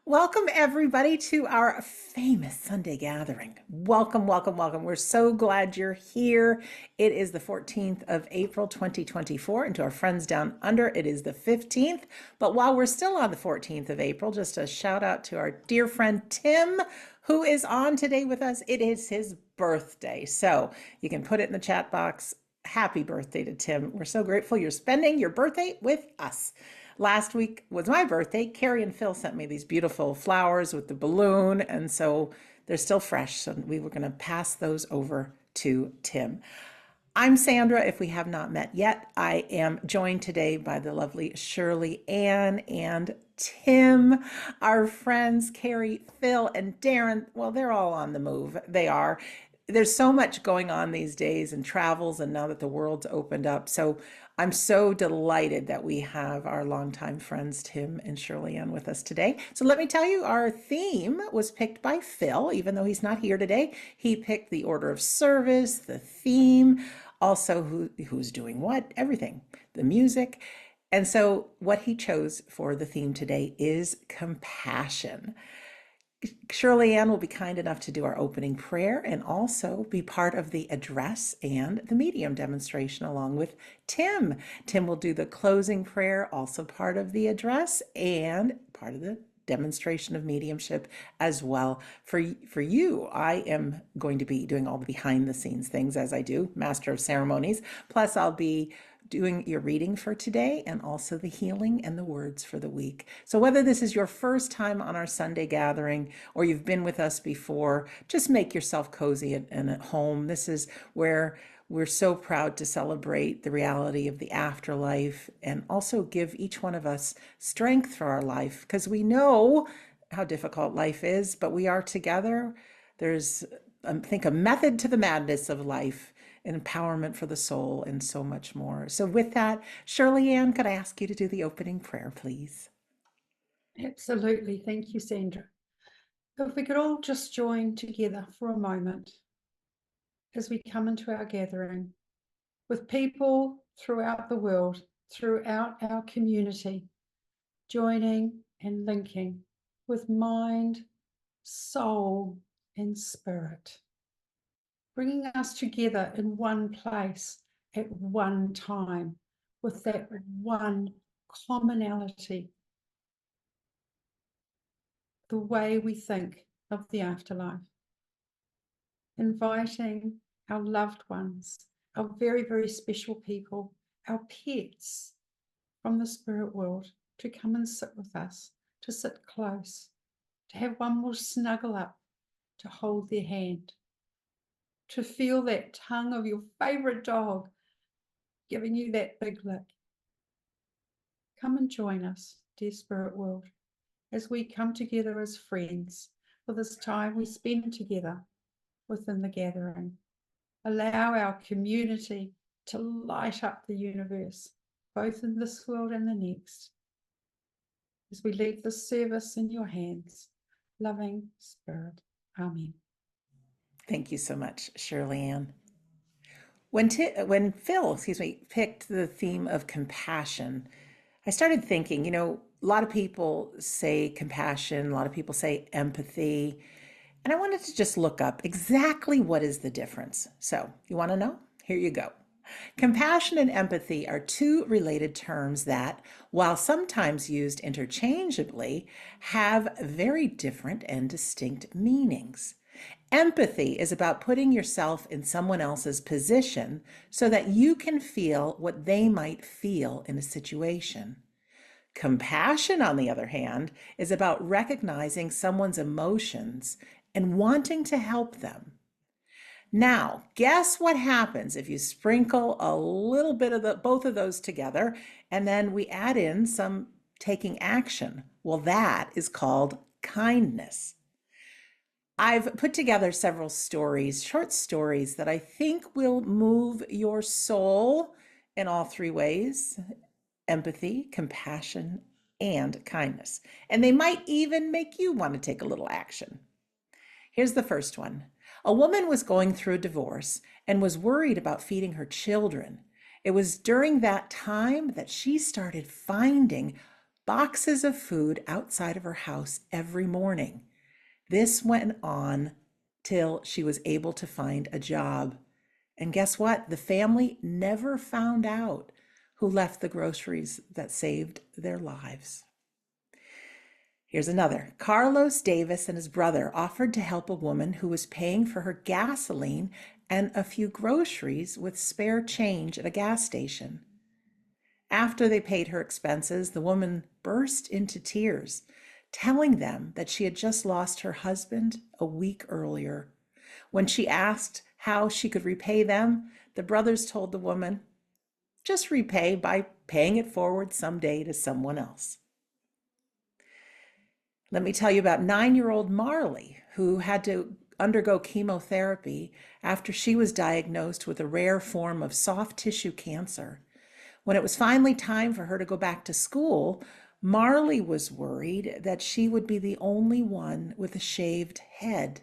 Welcome, everybody, to our famous Sunday gathering. Welcome, welcome, welcome. We're so glad you're here. It is the 14th of April, 2024, and to our friends down under, it is the 15th. But while we're still on the 14th of April, just a shout out to our dear friend Tim, who is on today with us. It is his birthday. So you can put it in the chat box. Happy birthday to Tim. We're so grateful you're spending your birthday with us. Last week was my birthday. Carrie and Phil sent me these beautiful flowers with the balloon, and so they're still fresh. So we were going to pass those over to Tim. I'm Sandra, if we have not met yet. I am joined today by the lovely Shirley Ann and Tim, our friends Carrie, Phil, and Darren. Well, they're all on the move. They are. There's so much going on these days and travels, and now that the world's opened up. So I'm so delighted that we have our longtime friends, Tim and Shirley Ann, with us today. So let me tell you, our theme was picked by Phil, even though he's not here today. He picked the order of service, the theme, also who's doing what, everything, the music. And so what he chose for the theme today is compassion. Shirley Ann will be kind enough to do our opening prayer and also be part of the address and the medium demonstration along with Tim. Tim will do the closing prayer, also part of the address and part of the demonstration of mediumship as well. For you, I am going to be doing all the behind the scenes things as I do, Master of Ceremonies. Plus, I'll be doing your reading for today and also the healing and the words for the week. So whether this is your first time on our Sunday gathering or you've been with us before, just make yourself cozy and at home. This is where we're so proud to celebrate the reality of the afterlife and also give each one of us strength for our life, because we know how difficult life is, but we are together. There's, I think, a method to the madness of life, empowerment for the soul, and so much more. So with that, Shirley Ann, could I ask you to do the opening prayer, please? Absolutely. Thank you, Sandra. If we could all just join together for a moment as we come into our gathering with people throughout the world, throughout our community, joining and linking with mind, soul, and spirit, bringing us together in one place at one time with that one commonality, the way we think of the afterlife, inviting our loved ones, our very, very special people, our pets from the spirit world to come and sit with us, to sit close, to have one more snuggle up, to hold their hand, to feel that tongue of your favorite dog giving you that big lick. Come and join us, dear spirit world, as we come together as friends for this time we spend together within the gathering. Allow our community to light up the universe, both in this world and the next. As we leave this service in your hands, loving spirit. Amen. Thank you so much, Shirley Ann. When Phil, picked the theme of compassion, I started thinking, a lot of people say compassion, a lot of people say empathy, and I wanted to just look up exactly what is the difference. So, you want to know? Here you go. Compassion and empathy are two related terms that, while sometimes used interchangeably, have very different and distinct meanings. Empathy is about putting yourself in someone else's position so that you can feel what they might feel in a situation. Compassion, on the other hand, is about recognizing someone's emotions and wanting to help them. Now, guess what happens if you sprinkle a little bit of both of those together and then we add in some taking action? Well, that is called kindness. I've put together several stories, short stories that I think will move your soul in all three ways: empathy, compassion, and kindness. And they might even make you want to take a little action. Here's the first one. A woman was going through a divorce and was worried about feeding her children. It was during that time that she started finding boxes of food outside of her house every morning. This went on till she was able to find a job. And guess what? The family never found out who left the groceries that saved their lives. Here's another. Carlos Davis and his brother offered to help a woman who was paying for her gasoline and a few groceries with spare change at a gas station. After they paid her expenses, the woman burst into tears, telling them that she had just lost her husband a week earlier. When she asked how she could repay them, the brothers told the woman, just repay by paying it forward someday to someone else. Let me tell you about 9-year-old Marley, who had to undergo chemotherapy after she was diagnosed with a rare form of soft tissue cancer. When it was finally time for her to go back to school, Marley was worried that she would be the only one with a shaved head.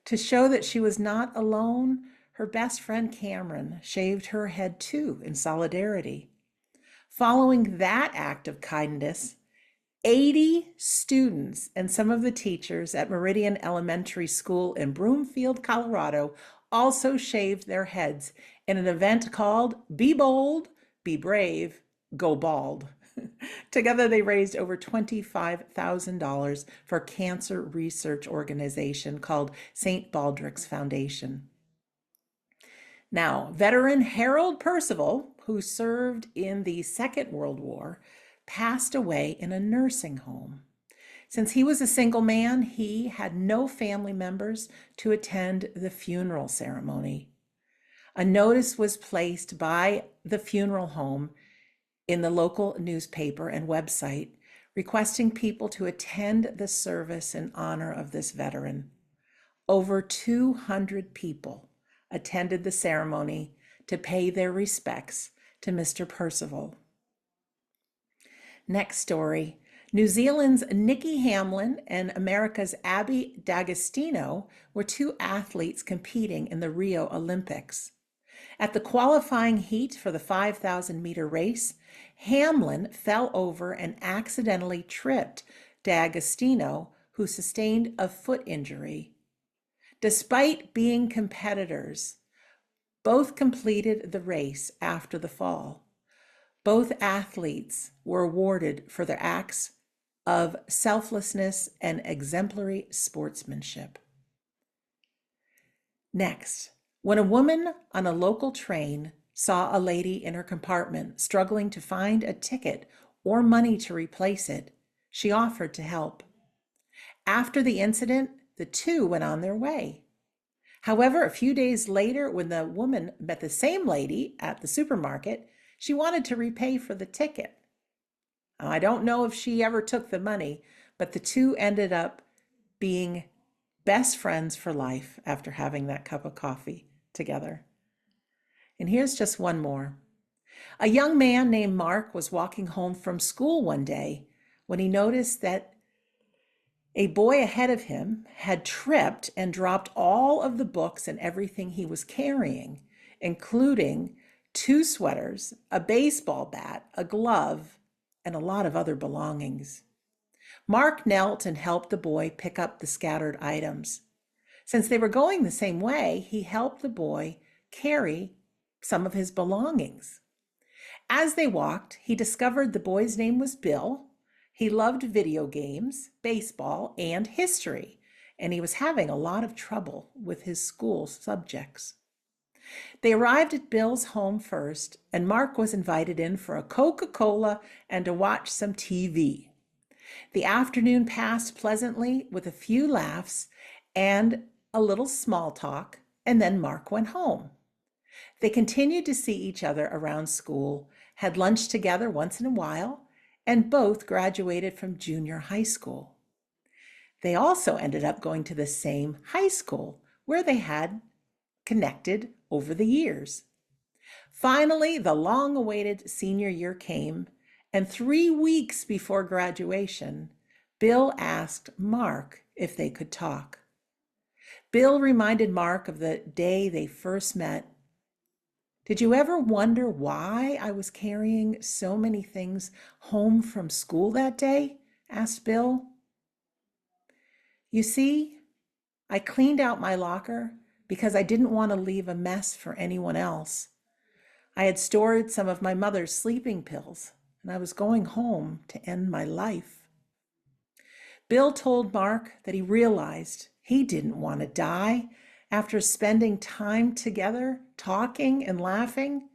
To show that she was not alone, her best friend Cameron shaved her head too in solidarity. Following that act of kindness, 80 students and some of the teachers at Meridian Elementary School in Broomfield, Colorado, also shaved their heads in an event called Be Bold, Be Brave, Go Bald. Together, they raised over $25,000 for a cancer research organization called St. Baldrick's Foundation. Now, veteran Harold Percival, who served in the Second World War, passed away in a nursing home. Since he was a single man, he had no family members to attend the funeral ceremony. A notice was placed by the funeral home in the local newspaper and website requesting people to attend the service in honor of this veteran. Over 200 people attended the ceremony to pay their respects to Mr. Percival. Next story. New Zealand's Nikki Hamlin and America's Abby D'Agostino were two athletes competing in the Rio Olympics. At the qualifying heat for the 5,000-meter race, Hamlin fell over and accidentally tripped D'Agostino, who sustained a foot injury. Despite being competitors, both completed the race after the fall. Both athletes were awarded for their acts of selflessness and exemplary sportsmanship. Next, when a woman on a local train saw a lady in her compartment struggling to find a ticket or money to replace it, she offered to help. After the incident, the two went on their way. However, a few days later, when the woman met the same lady at the supermarket, she wanted to repay for the ticket. I don't know if she ever took the money, but the two ended up being best friends for life after having that cup of coffee together. And here's just one more. A young man named Mark was walking home from school one day when he noticed that a boy ahead of him had tripped and dropped all of the books and everything he was carrying, including 2 sweaters, a baseball bat, a glove, and a lot of other belongings. Mark knelt and helped the boy pick up the scattered items. Since they were going the same way, he helped the boy carry some of his belongings. As they walked, he discovered the boy's name was Bill. He loved video games, baseball, and history, and he was having a lot of trouble with his school subjects. They arrived at Bill's home first, and Mark was invited in for a Coca-Cola and to watch some TV. The afternoon passed pleasantly with a few laughs and a little small talk, and then Mark went home. They continued to see each other around school, had lunch together once in a while, and both graduated from junior high school. They also ended up going to the same high school where they had connected over the years. Finally, the long-awaited senior year came, and 3 weeks before graduation, Bill asked Mark if they could talk. Bill reminded Mark of the day they first met Did you ever wonder why I was carrying so many things home from school that day? Asked Bill. You see, I cleaned out my locker because I didn't want to leave a mess for anyone else. I had stored some of my mother's sleeping pills, and I was going home to end my life. Bill told Mark that he realized he didn't want to die after spending time together, talking and laughing.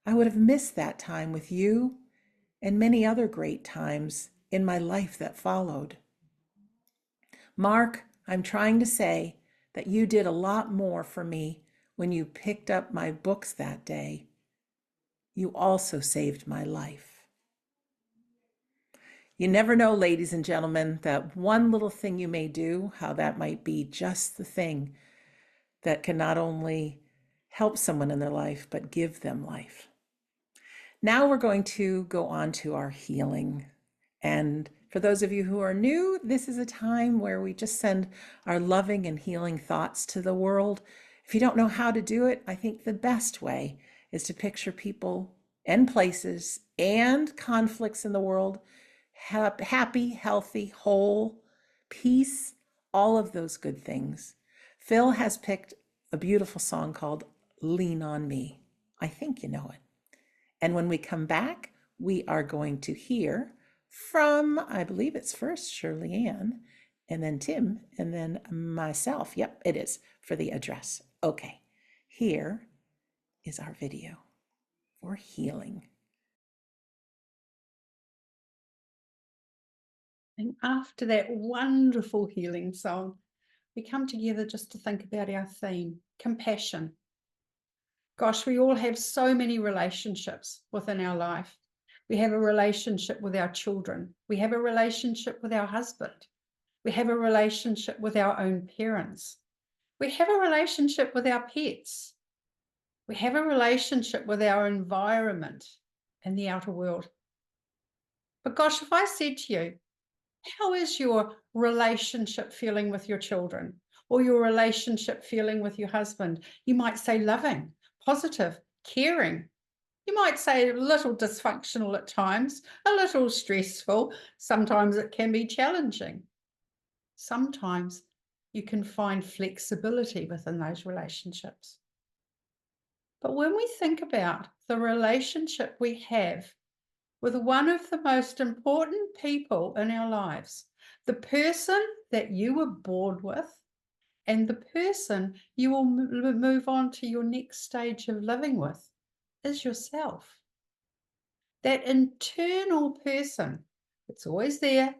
I would have missed that time with you and many other great times in my life that followed. Mark, I'm trying to say that you did a lot more for me when you picked up my books that day. You also saved my life. You never know, ladies and gentlemen, that one little thing you may do, how that might be just the thing that can not only help someone in their life, but give them life. Now we're going to go on to our healing. And for those of you who are new, this is a time where we just send our loving and healing thoughts to the world. If you don't know how to do it, I think the best way is to picture people and places and conflicts in the world happy, healthy, whole, peace, all of those good things. Phil has picked a beautiful song called Lean on Me. I think you know it. And when we come back, we are going to hear from, I believe it's first Shirley Ann, and then Tim, and then myself. Yep, it is for the address. Okay, here is our video for healing. And after that wonderful healing song, we come together just to think about our theme, compassion. Gosh, we all have so many relationships within our life. We have a relationship with our children. We have a relationship with our husband. We have a relationship with our own parents. We have a relationship with our pets. We have a relationship with our environment and the outer world. But gosh, if I said to you, how is your relationship feeling with your children or your relationship feeling with your husband? You might say loving, positive, caring. You might say a little dysfunctional at times, a little stressful. Sometimes it can be challenging. Sometimes you can find flexibility within those relationships. But when we think about the relationship we have with one of the most important people in our lives, the person that you were born with, and the person you will move on to your next stage of living with, is yourself. That internal person, it's always there,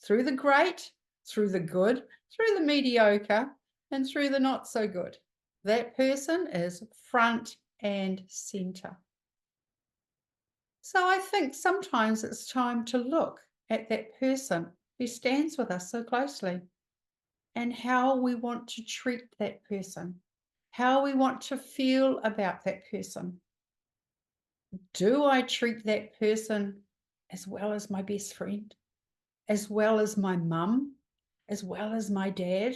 through the great, through the good, through the mediocre, and through the not so good. That person is front and center. So I think sometimes it's time to look at that person who stands with us so closely and how we want to treat that person, how we want to feel about that person. Do I treat that person as well as my best friend, as well as my mum, as well as my dad?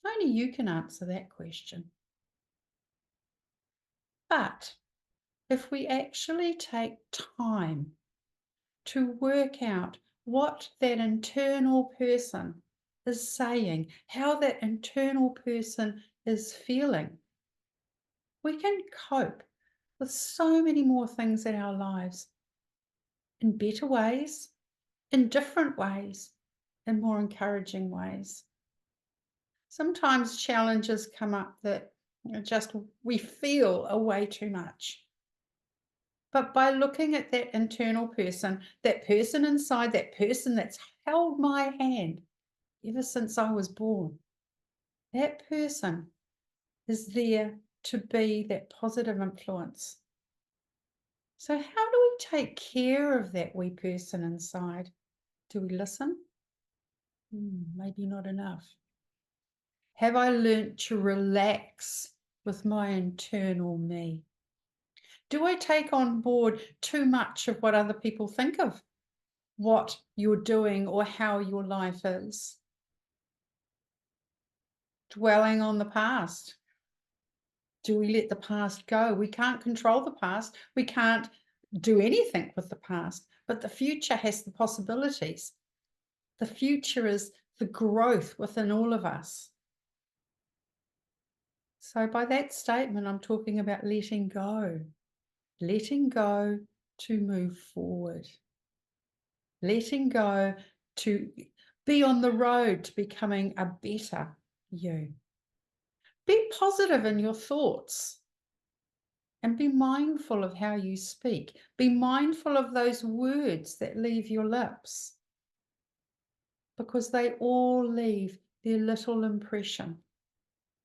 Only you can answer that question. But if we actually take time to work out what that internal person is saying, how that internal person is feeling, we can cope with so many more things in our lives in better ways, in different ways, in more encouraging ways. Sometimes challenges come up that just we feel are way too much. But by looking at that internal person, that person inside, that person that's held my hand ever since I was born, that person is there to be that positive influence. So, how do we take care of that wee person inside? Do we listen? Maybe not enough. Have I learnt to relax with my internal me? Do I take on board too much of what other people think of what you're doing or how your life is? Dwelling on the past, Do we let the past go? We can't control the past. We can't do anything with the past, but the future has the possibilities. The future is the growth within all of us. So by that statement, I'm talking about letting go to move forward, letting go to be on the road to becoming a better you. Be positive in your thoughts and be mindful of how you speak. Be mindful of those words that leave your lips, because they all leave their little impression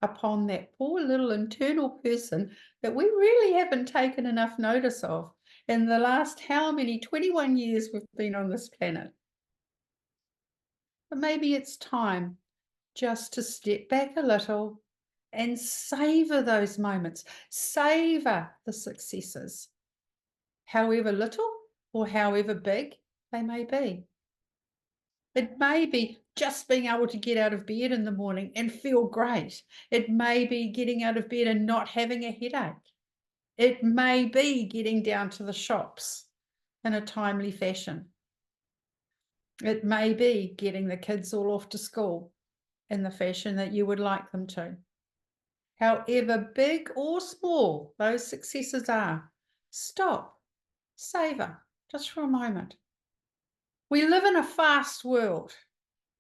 upon that poor little internal person that we really haven't taken enough notice of in the last how many 21 years we've been on this planet. But maybe it's time just to step back a little and savor those moments, savor the successes, however little or however big they may be. It may be just being able to get out of bed in the morning and feel great. It may be getting out of bed and not having a headache. It may be getting down to the shops in a timely fashion. It may be getting the kids all off to school in the fashion that you would like them to. However big or small those successes are, stop, savor just for a moment. We live in a fast world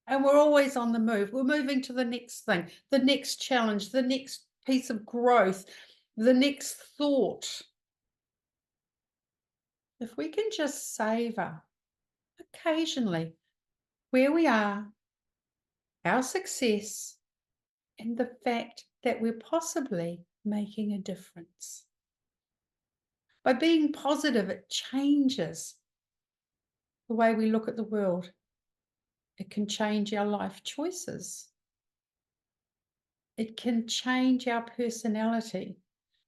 and we're always on the move. We're moving to the next thing, the next challenge, the next piece of growth, the next thought. If we can just savor occasionally where we are, our success, and the fact that we're possibly making a difference. By being positive, it changes the way we look at the world. It can change our life choices. It can change our personality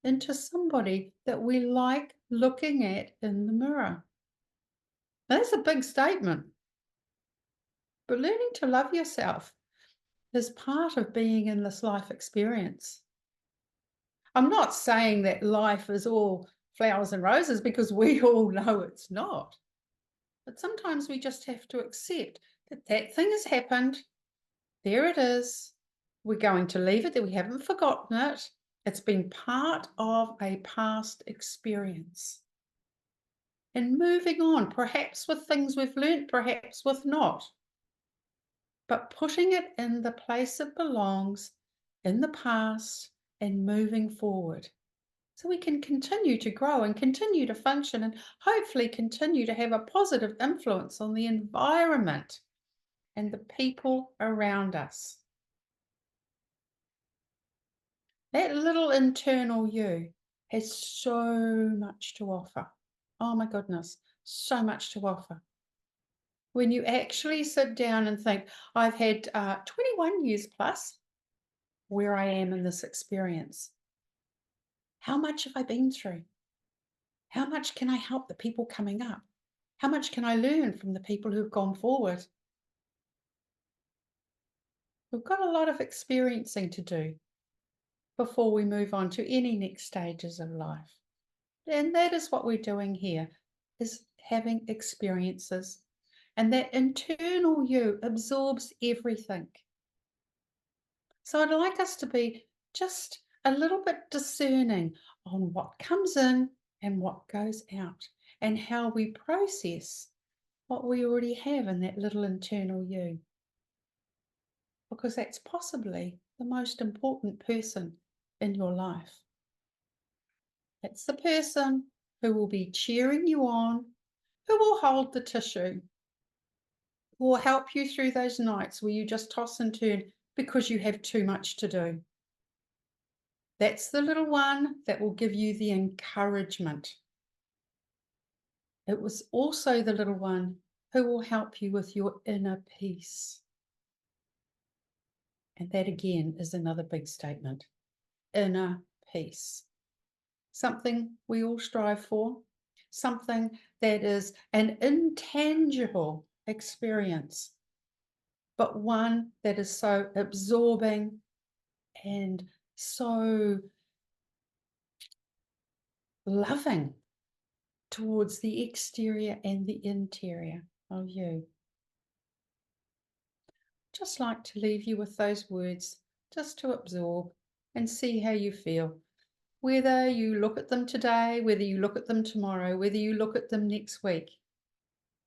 into somebody that we like looking at in the mirror. Now, that's a big statement, but learning to love yourself is part of being in this life experience. I'm not saying that life is all flowers and roses, because we all know it's not. But sometimes we just have to accept that that thing has happened. There it is. We're going to leave it there. We haven't forgotten it. It's been part of a past experience. And moving on, perhaps with things we've learnt, perhaps with not. But putting it in the place it belongs, in the past, and moving forward. So we can continue to grow and continue to function and hopefully continue to have a positive influence on the environment and the people around us. That little internal you has so much to offer. Oh my goodness, so much to offer. When you actually sit down and think, I've had 21 years plus where I am in this experience. How much have I been through? How much can I help the people coming up? How much can I learn from the people who've gone forward? We've got a lot of experiencing to do before we move on to any next stages of life. And that is what we're doing here, is having experiences. And that internal you absorbs everything. So I'd like us to be just a little bit discerning on what comes in and what goes out, and how we process what we already have in that little internal you. Because that's possibly the most important person in your life. It's the person who will be cheering you on, who will hold the tissue, who will help you through those nights where you just toss and turn because you have too much to do. That's the little one that will give you the encouragement. It was also the little one who will help you with your inner peace. And that again is another big statement. Inner peace. Something we all strive for, something that is an intangible experience, but one that is so absorbing and so loving towards the exterior and the interior of you. Just like to leave you with those words, just to absorb and see how you feel. Whether you look at them today, whether you look at them tomorrow, whether you look at them next week,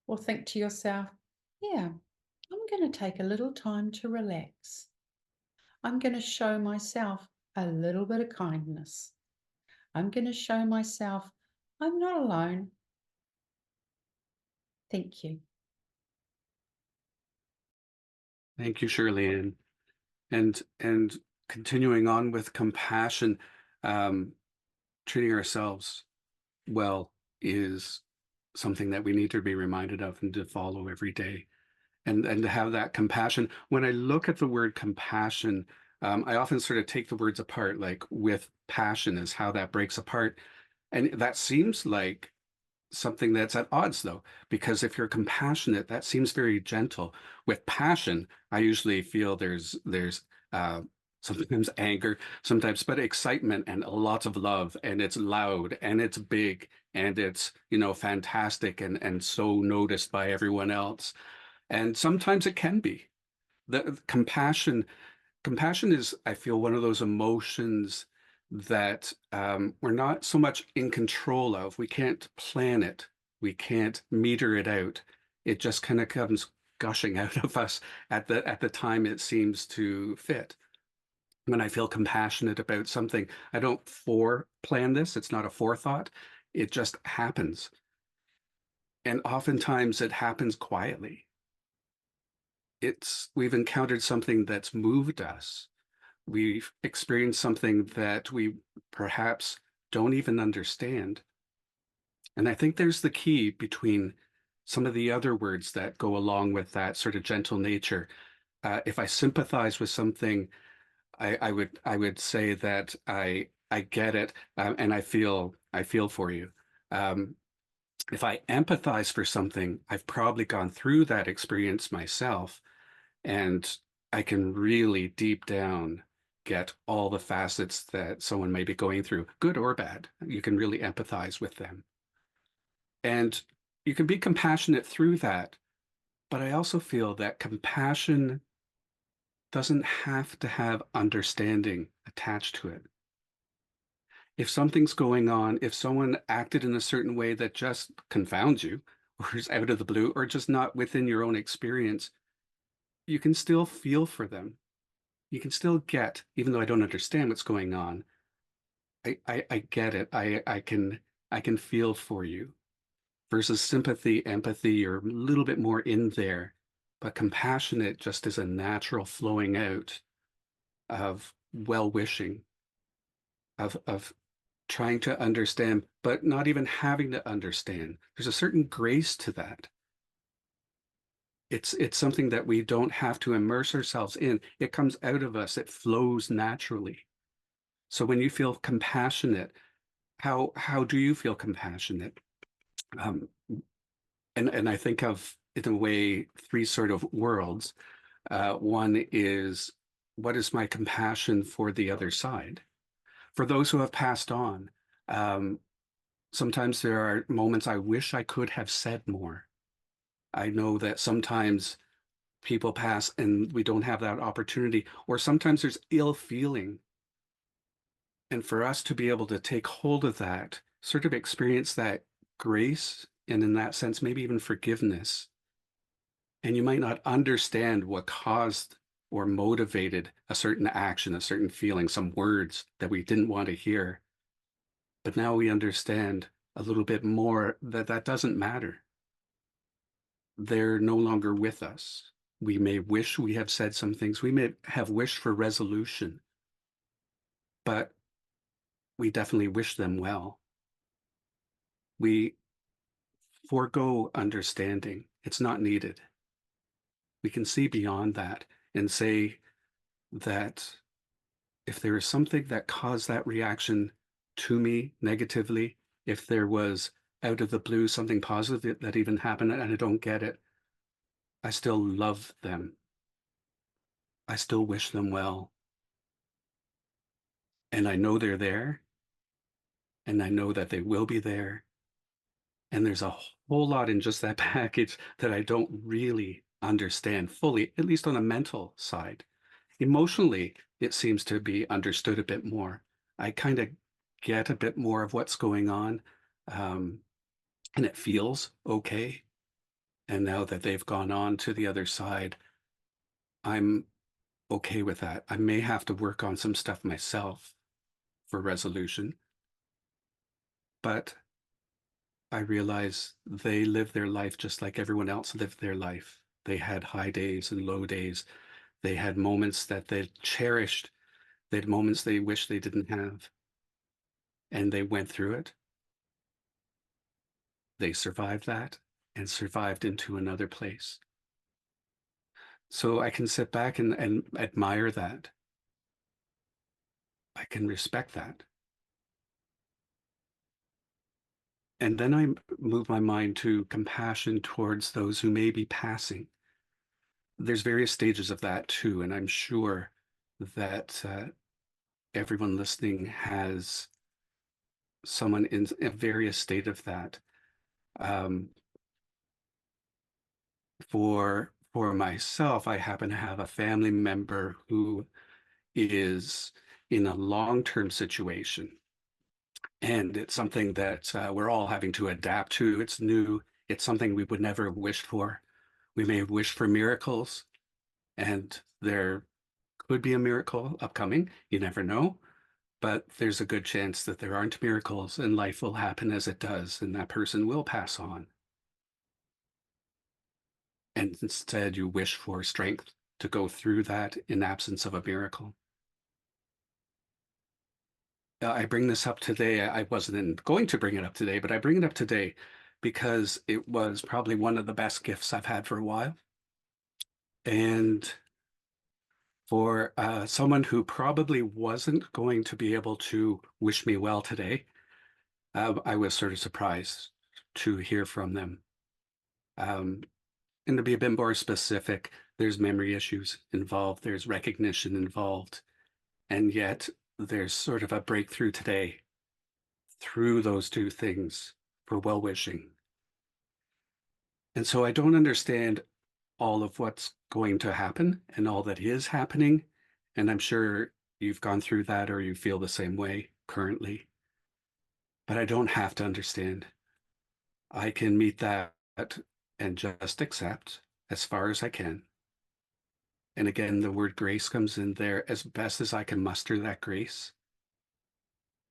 or think to yourself, yeah, I'm going to take a little time to relax. I'm going to show myself a little bit of kindness. I'm going to show myself I'm not alone. Thank you. Thank you, Shirley. And continuing on with compassion, um, treating ourselves well is something that we need to be reminded of and to follow every day. And to have that compassion. When I look at the word compassion, I often sort of take the words apart, like with passion is how that breaks apart. And that seems like something that's at odds, though, because if you're compassionate, that seems very gentle. With passion, I usually feel there's uh, sometimes anger, sometimes, but excitement and lots of love, and it's loud and it's big and it's, fantastic and so noticed by everyone else. And sometimes it can be. The compassion is, I feel, one of those emotions that we're not so much in control of. We can't plan it. We can't meter it out. It just kind of comes gushing out of us at the time it seems to fit. When I feel compassionate about something, I don't plan this. It's not a forethought. It just happens. And oftentimes it happens quietly. We've encountered something that's moved us. We've experienced something that we perhaps don't even understand. And I think there's the key between some of the other words that go along with that sort of gentle nature. If I sympathize with something, I would say that I get it, and I feel for you. Um, if I empathize for something, I've probably gone through that experience myself, and I can really deep down get all the facets that someone may be going through, good or bad. You can really empathize with them. And you can be compassionate through that. But I also feel that compassion doesn't have to have understanding attached to it. If something's going on, if someone acted in a certain way that just confounds you, or is out of the blue, or just not within your own experience, you can still feel for them. You can still get, even though I don't understand what's going on, I get it. I can feel for you. Versus sympathy, empathy, you're a little bit more in there, but compassionate just is a natural flowing out of well-wishing, of trying to understand, but not even having to understand. There's a certain grace to that. It's something that we don't have to immerse ourselves in. It comes out of us. It flows naturally. So when you feel compassionate, how do you feel compassionate? Um, and I think of, in a way, three sort of worlds. One is, what is my compassion for the other side? For those who have passed on, um, sometimes there are moments I wish I could have said more. I know that sometimes people pass and we don't have that opportunity, or sometimes there's ill feeling. And for us to be able to take hold of that, sort of experience that grace, and in that sense, maybe even forgiveness. And you might not understand what caused or motivated a certain action, a certain feeling, some words that we didn't want to hear. But now we understand a little bit more that that doesn't matter. They're no longer with us. We may wish we have said some things. We may have wished for resolution, but we definitely wish them well. We forego understanding. It's not needed. We can see beyond that and say that if there is something that caused that reaction to me negatively, if there was out of the blue something positive that even happened and I don't get it, I still love them. I still wish them well. And I know they're there. and I know that they will be there. And there's a whole lot in just that package that I don't really understand fully, at least on a mental side. Emotionally, it seems to be understood a bit more. I kind of get a bit more of what's going on, um, and it feels okay. And now that they've gone on to the other side, I'm okay with that. I may have to work on some stuff myself for resolution, but I realize they live their life just like everyone else lived their life. They had high days and low days. They had moments that they cherished. They had moments they wish they didn't have. And they went through it. They survived that and survived into another place. So I can sit back and admire that. I can respect that. And then I move my mind to compassion towards those who may be passing. There's various stages of that too, and I'm sure that everyone listening has someone in a various state of that. Um, for myself, I happen to have a family member who is in a long-term situation, and it's something that we're all having to adapt to. It's new. It's something we would never have wished for. We may have wished for miracles, and there could be a miracle upcoming. You never know. But there's a good chance that there aren't miracles and life will happen as it does, and that person will pass on. And instead, you wish for strength to go through that in absence of a miracle. I bring this up today. I wasn't going to bring it up today, but I bring it up today because it was probably one of the best gifts I've had for a while. And for someone who probably wasn't going to be able to wish me well today, I was sort of surprised to hear from them. And to be a bit more specific, there's memory issues involved, there's recognition involved, and yet there's sort of a breakthrough today through those two things for well-wishing. And so I don't understand all of what's going to happen and all that is happening. And I'm sure you've gone through that or you feel the same way currently. But I don't have to understand. I can meet that and just accept as far as I can. And again, the word grace comes in there. As best as I can muster that grace,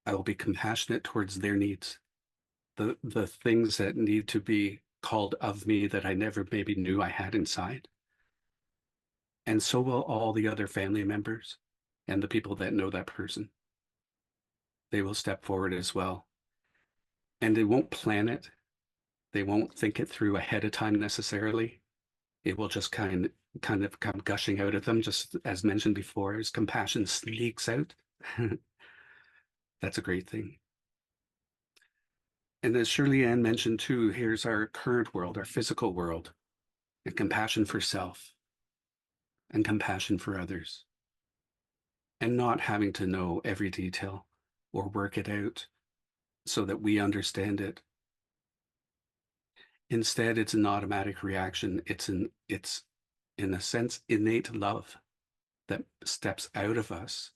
I will be compassionate towards their needs, the things that need to be called of me that I never maybe knew I had inside. And so will all the other family members and the people that know that person. They will step forward as well. And they won't plan it. They won't think it through ahead of time necessarily. It will just kind of come gushing out of them, just as mentioned before, as compassion sneaks out. That's a great thing. And as Shirley Ann mentioned too, here's our current world, our physical world, and compassion for self and compassion for others, and not having to know every detail or work it out so that we understand it. Instead, it's an automatic reaction. It's in a sense innate love that steps out of us,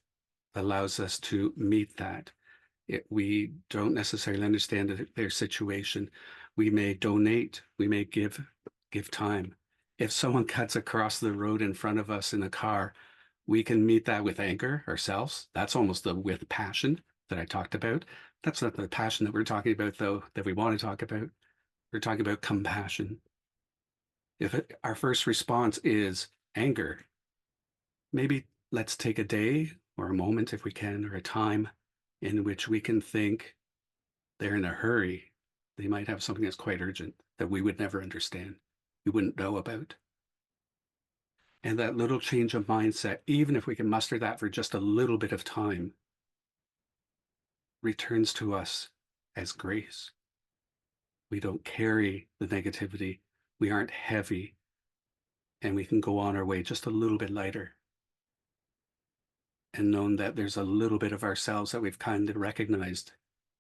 allows us to meet that. We don't necessarily understand their situation. We may donate, we may give time. If someone cuts across the road in front of us in a car, we can meet that with anger ourselves. That's almost the with passion that I talked about. That's not the passion that we're talking about, though, that we want to talk about. We're talking about compassion. If our first response is anger, maybe let's take a day or a moment if we can, or a time in which we can think they're in a hurry. They might have something that's quite urgent that we would never understand, we wouldn't know about. And that little change of mindset, even if we can muster that for just a little bit of time, returns to us as grace. We don't carry the negativity. We aren't heavy, and we can go on our way just a little bit lighter. And known that there's a little bit of ourselves that we've kind of recognized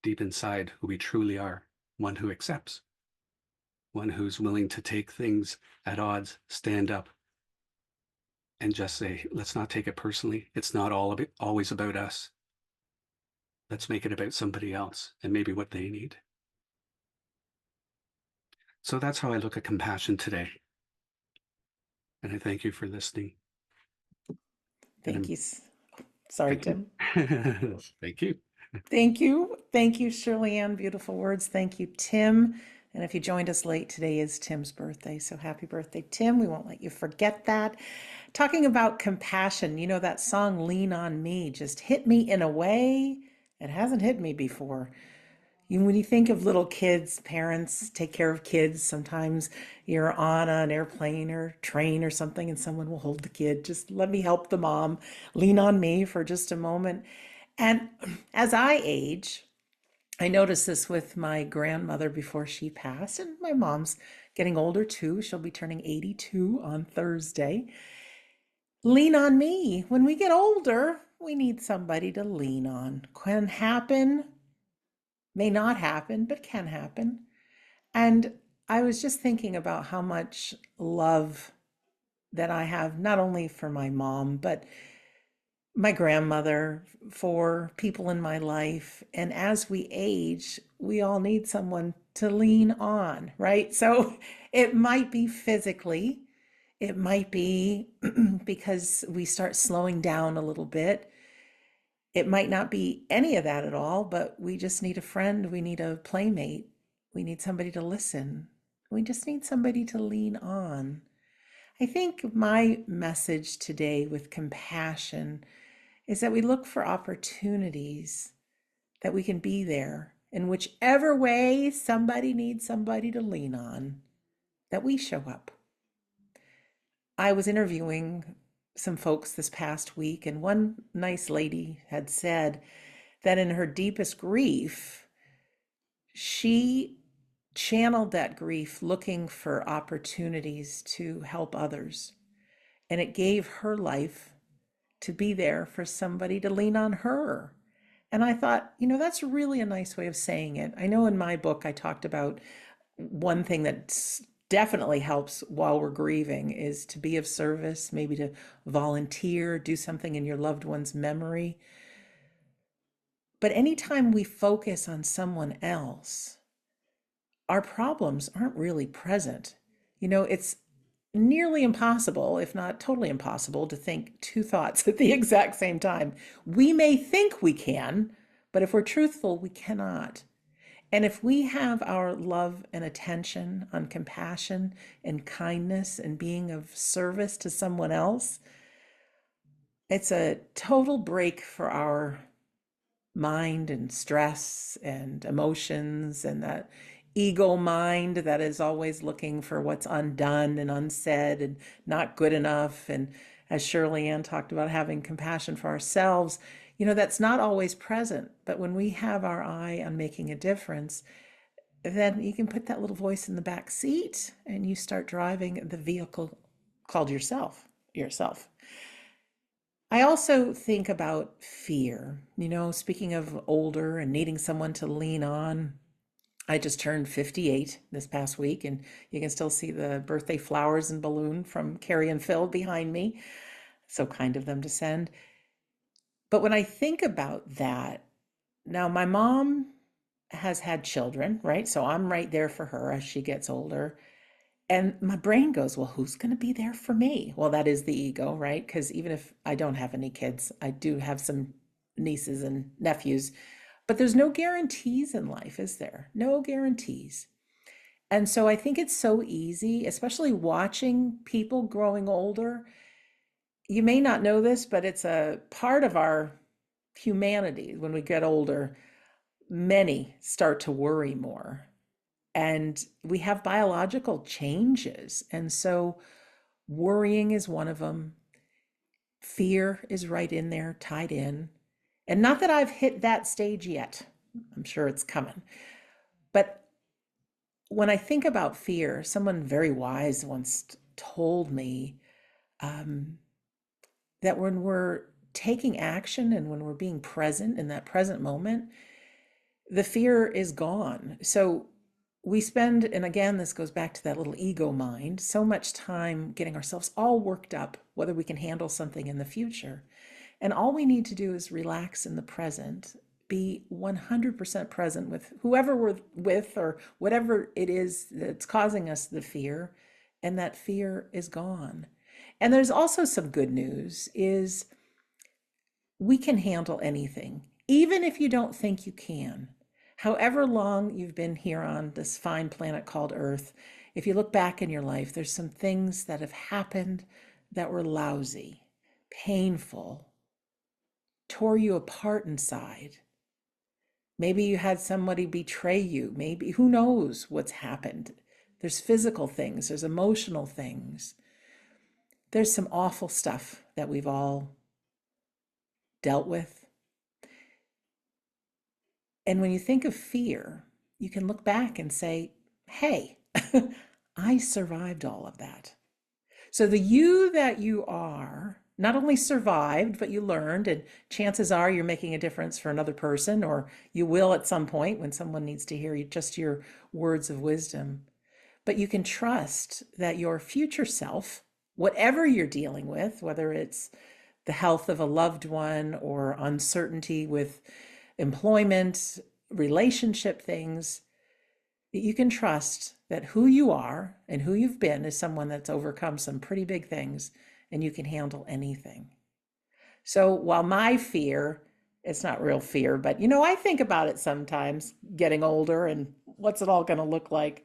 deep inside who we truly are, one who accepts, one who's willing to take things at odds, stand up, and just say, let's not take it personally. It's not always about us. Let's make it about somebody else and maybe what they need. So that's how I look at compassion today. And I thank you for listening. Thank you. Sorry, Thank Tim. you. Thank you. Thank you. Thank you, Shirley Ann. Beautiful words. Thank you, Tim. And if you joined us late, today is Tim's birthday. So happy birthday, Tim. We won't let you forget that. Talking about compassion, you know, that song, Lean on Me, just hit me in a way it hasn't hit me before. When you think of little kids, parents take care of kids. Sometimes you're on an airplane or train or something, and someone will hold the kid. Just let me help the mom. Lean on me for just a moment. And as I age, I noticed this with my grandmother before she passed, and my mom's getting older too. She'll be turning 82 on Thursday. Lean on me. When we get older, we need somebody to lean on. Can happen, may not happen, but can happen. And I was just thinking about how much love that I have, not only for my mom, but my grandmother, for people in my life. And as we age, we all need someone to lean on, right? So it might be physically, it might be because we start slowing down a little bit. It might not be any of that at all, but we just need a friend. We need a playmate. We need somebody to listen. We just need somebody to lean on. I think my message today with compassion is that we look for opportunities that we can be there in whichever way somebody needs somebody to lean on, that we show up. I was interviewing some folks this past week, and one nice lady had said that in her deepest grief, she channeled that grief looking for opportunities to help others. And it gave her life to be there for somebody to lean on her. And I thought, you know, that's really a nice way of saying it. I know in my book, I talked about one thing that definitely helps while we're grieving is to be of service, maybe to volunteer, do something in your loved one's memory. But anytime we focus on someone else, our problems aren't really present. You know, it's nearly impossible, if not totally impossible, to think two thoughts at the exact same time. We may think we can, but if we're truthful, we cannot. And if we have our love and attention on compassion and kindness and being of service to someone else, it's a total break for our mind and stress and emotions and that ego mind that is always looking for what's undone and unsaid and not good enough. And as Shirley Ann talked about, having compassion for ourselves, you know, that's not always present. But when we have our eye on making a difference, then you can put that little voice in the back seat and you start driving the vehicle called yourself. I also think about fear. You know, speaking of older and needing someone to lean on, I just turned 58 this past week, and you can still see the birthday flowers and balloon from Carrie and Phil behind me. So kind of them to send. But when I think about that, now my mom has had children, right? So I'm right there for her as she gets older. And my brain goes, well, who's going to be there for me? Well, that is the ego, right? Because even if I don't have any kids, I do have some nieces and nephews, but there's no guarantees in life, is there? No guarantees. And so I think it's so easy, especially watching people growing older. You may not know this, but it's a part of our humanity. When we get older, many start to worry more. And we have biological changes. And so worrying is one of them. Fear is right in there, tied in. And not that I've hit that stage yet. I'm sure it's coming. But when I think about fear, someone very wise once told me that when we're taking action and when we're being present in that present moment, the fear is gone. So we spend, and again, this goes back to that little ego mind, so much time getting ourselves all worked up, whether we can handle something in the future. And all we need to do is relax in the present, be 100% present with whoever we're with or whatever it is that's causing us the fear, and that fear is gone. And there's also some good news is we can handle anything, even if you don't think you can. However long you've been here on this fine planet called Earth, if you look back in your life, there's some things that have happened that were lousy, painful, tore you apart inside. Maybe you had somebody betray you. Maybe, who knows what's happened? There's physical things, there's emotional things. There's some awful stuff that we've all dealt with. And when you think of fear, you can look back and say, hey, I survived all of that. So the you that you are not only survived, but you learned, and chances are you're making a difference for another person, or you will at some point when someone needs to hear you, just your words of wisdom. But you can trust that your future self, whatever you're dealing with, whether it's the health of a loved one or uncertainty with employment, relationship things, you can trust that who you are and who you've been is someone that's overcome some pretty big things, and you can handle anything. So while my fear, it's not real fear, but I think about it sometimes, getting older and what's it all going to look like.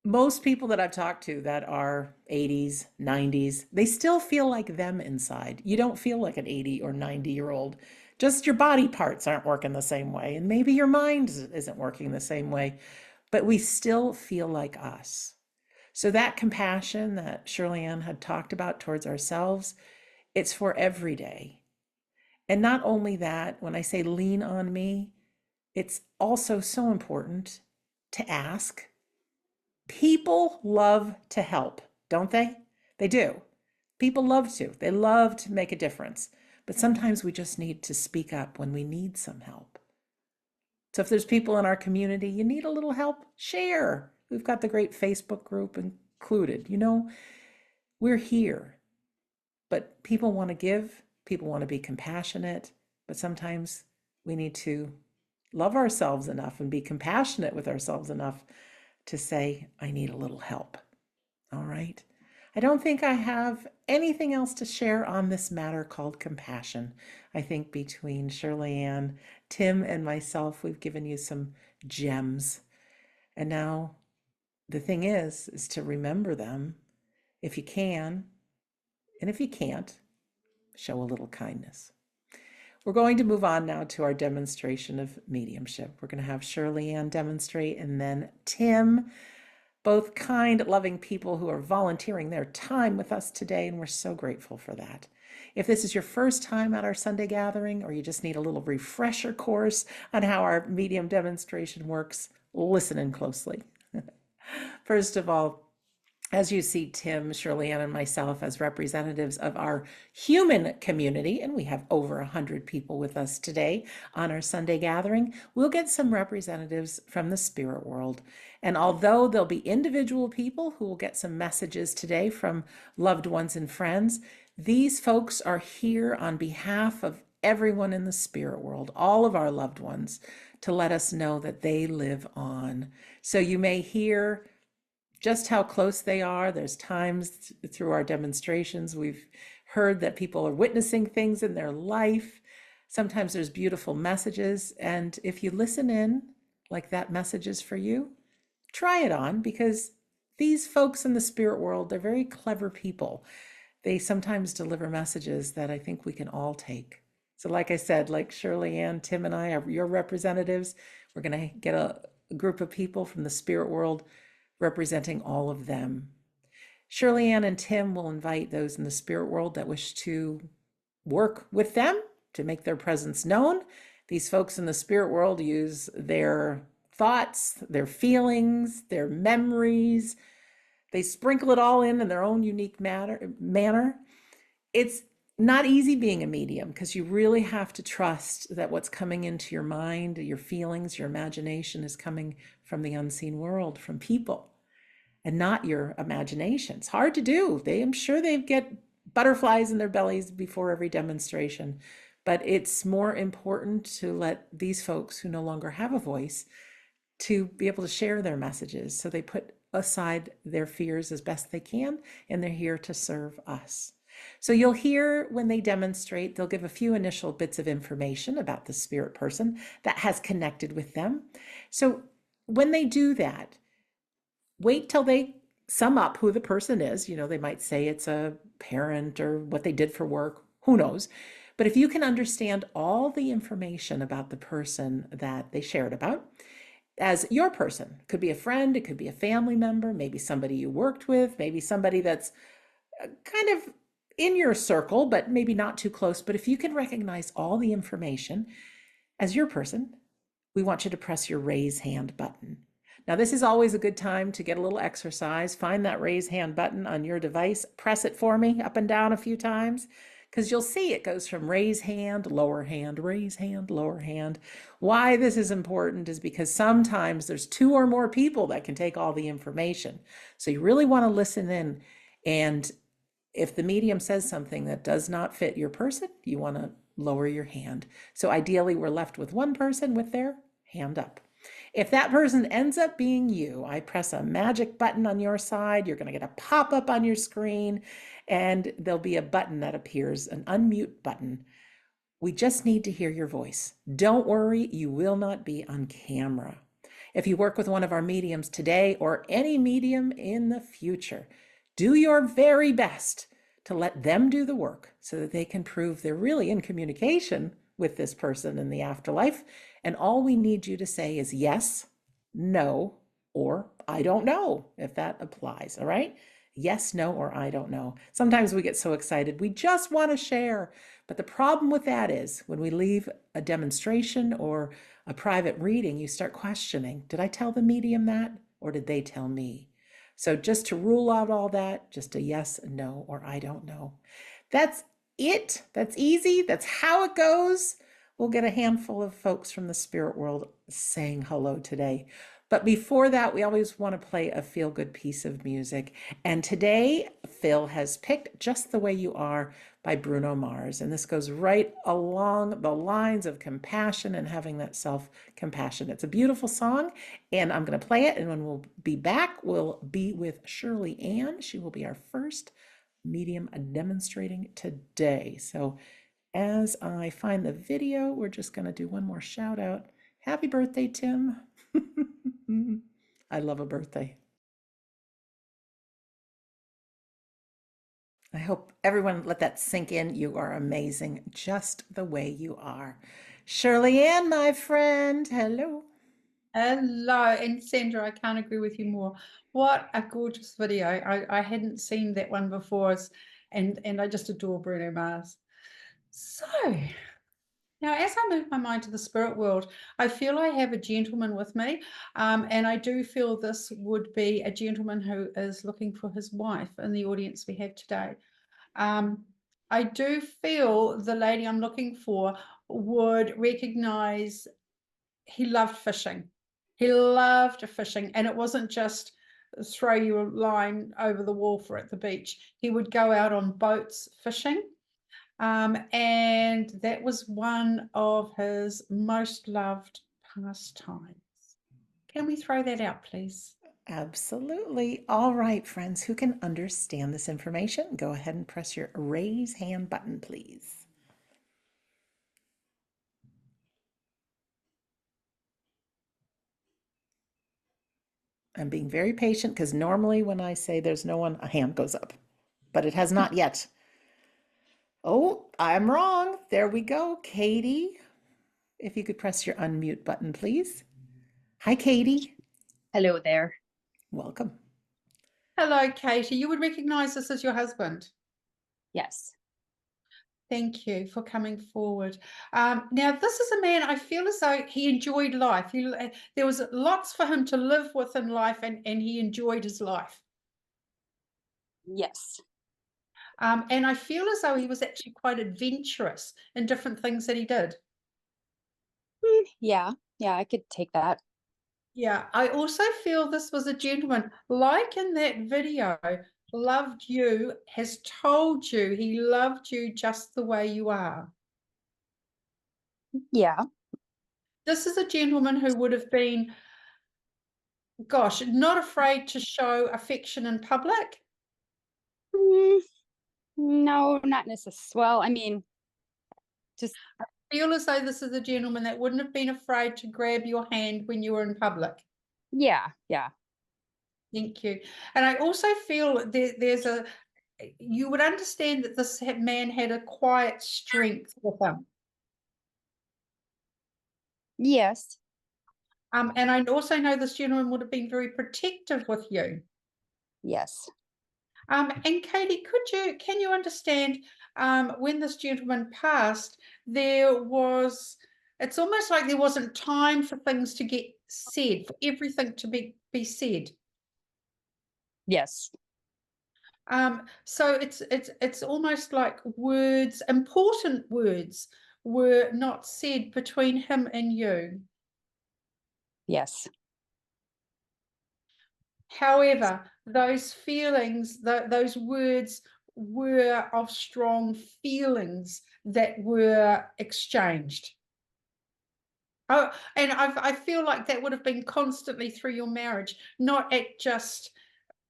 Most people that I've talked to that are 80s, 90s, they still feel like them inside. You don't feel like an 80 or 90-year-old. Just your body parts aren't working the same way, and maybe your mind isn't working the same way, but we still feel like us. So that compassion that Shirley Ann had talked about towards ourselves, it's for every day. And not only that, when I say lean on me, it's also so important to ask. People love to help, don't they? They do. People love to. They love to make a difference. But sometimes we just need to speak up when we need some help. So if there's people in our community, you need a little help, share. We've got the great Facebook group included. We're here. But people want to give, people want to be compassionate, but sometimes we need to love ourselves enough and be compassionate with ourselves enough to say, I need a little help. All right. I don't think I have anything else to share on this matter called compassion. I think between Shirley Ann, Tim, and myself, we've given you some gems. And now the thing is to remember them if you can. And if you can't, show a little kindness. We're going to move on now to our demonstration of mediumship. We're going to have Shirley Ann demonstrate, and then Tim, both kind, loving people who are volunteering their time with us today, and we're so grateful for that. If this is your first time at our Sunday gathering, or you just need a little refresher course on how our medium demonstration works, listen in closely. First of all, as you see Tim, Shirley Ann, and myself as representatives of our human community, and we have over 100 people with us today on our Sunday gathering, we'll get some representatives from the spirit world. And although there'll be individual people who will get some messages today from loved ones and friends, these folks are here on behalf of everyone in the spirit world, all of our loved ones, to let us know that they live on. So you may hear just how close they are. There's times through our demonstrations we've heard that people are witnessing things in their life. Sometimes there's beautiful messages, and if you listen in like that message is for you, try it on, because these folks in the spirit world, they're very clever people. They sometimes deliver messages that I think we can all take. So like I said, like Shirley Ann, Tim, and I are your representatives. We're going to get a group of people from the spirit world representing all of them. Shirley Ann and Tim will invite those in the spirit world that wish to work with them to make their presence known. These folks in the spirit world use their thoughts, their feelings, their memories. They sprinkle it all in their own unique manner. It's not easy being a medium because you really have to trust that what's coming into your mind, your feelings, your imagination is coming from the unseen world, from people, and not your imagination. It's hard to do. I'm sure they get butterflies in their bellies before every demonstration, but it's more important to let these folks who no longer have a voice to be able to share their messages. So they put aside their fears as best they can, and they're here to serve us. So you'll hear when they demonstrate, they'll give a few initial bits of information about the spirit person that has connected with them. So when they do that, wait till they sum up who the person is. You know, they might say it's a parent or what they did for work, who knows. But if you can understand all the information about the person that they shared about, as your person, could be a friend, it could be a family member, maybe somebody you worked with, maybe somebody that's kind of in your circle, but maybe not too close. But if you can recognize all the information as your person, we want you to press your raise hand button. Now, this is always a good time to get a little exercise. Find that raise hand button on your device, press it for me up and down a few times, because you'll see it goes from raise hand, lower hand, raise hand, lower hand. Why this is important is because sometimes there's two or more people that can take all the information. So you really want to listen in. And if the medium says something that does not fit your person, you want to lower your hand. So ideally, we're left with one person with their hand up. If that person ends up being you, I press a magic button on your side. You're going to get a pop-up on your screen, and there'll be a button that appears, an unmute button. We just need to hear your voice. Don't worry, you will not be on camera. If you work with one of our mediums today or any medium in the future, do your very best to let them do the work so that they can prove they're really in communication with this person in the afterlife. And all we need you to say is yes, no, or I don't know, if that applies. All right? Yes, no, or I don't know. Sometimes we get so excited, we just want to share. But the problem with that is when we leave a demonstration or a private reading, you start questioning, did I tell the medium that, or did they tell me? So just to rule out all that, just a yes, no, or I don't know. That's it. That's easy. That's how it goes. We'll get a handful of folks from the spirit world saying hello today. But before that, we always want to play a feel-good piece of music. And today, Phil has picked Just the Way You Are by Bruno Mars. And this goes right along the lines of compassion and having that self-compassion. It's a beautiful song, and I'm going to play it. And when we'll be back, we'll be with Shirley Ann. She will be our first medium demonstrating today. So as I find the video, we're just going to do one more shout out. Happy birthday, Tim. I love a birthday. I hope everyone let that sink in. You are amazing, just the way you are. Shirley Ann, my friend, hello. Hello, and Sandra, I can't agree with you more. What a gorgeous video. I hadn't seen that one before, and I just adore Bruno Mars. So, now as I move my mind to the spirit world, I feel I have a gentleman with me, and I do feel this would be a gentleman who is looking for his wife in the audience we have today. I do feel the lady I'm looking for would recognize he loved fishing. He loved fishing, and it wasn't just throw you a line over the wharf or at the beach. He would go out on boats fishing, and that was one of his most loved pastimes. Can we throw that out, please? Absolutely. All right, friends, who can understand this information? Go ahead and press your raise hand button, please. I'm being very patient because normally when I say there's no one, a hand goes up, but it has not yet. Oh, I'm wrong. There we go. Katie, if you could press your unmute button, please. Hi, Katie. Hello there. Welcome. Hello, Katie. You would recognize this as your husband. Yes. Thank you for coming forward. Now, this is a man I feel as though he enjoyed life. There was lots for him to live with in life, and he enjoyed his life. Yes. And I feel as though he was actually quite adventurous in different things that he did. Yeah, I could take that. Yeah, I also feel this was a gentleman, like in that video, loved you, has told you he loved you just the way you are. Yeah. This is a gentleman who would have been, gosh, not afraid to show affection in public. Mm, no, not necessarily. Well, I mean, just Feel as though this is a gentleman that wouldn't have been afraid to grab your hand when you were in public. yeah. Thank you. And I also feel there's you would understand that this man had a quiet strength with him. Yes. And I also know this gentleman would have been very protective with you. Yes. And Katie, can you understand when this gentleman passed, it's almost like there wasn't time for things to get said, for everything to be said. Yes. So it's almost like important words were not said between him and you. Yes. However, those feelings, those words were of strong feelings that were exchanged. Oh, and I feel like that would have been constantly through your marriage, not at just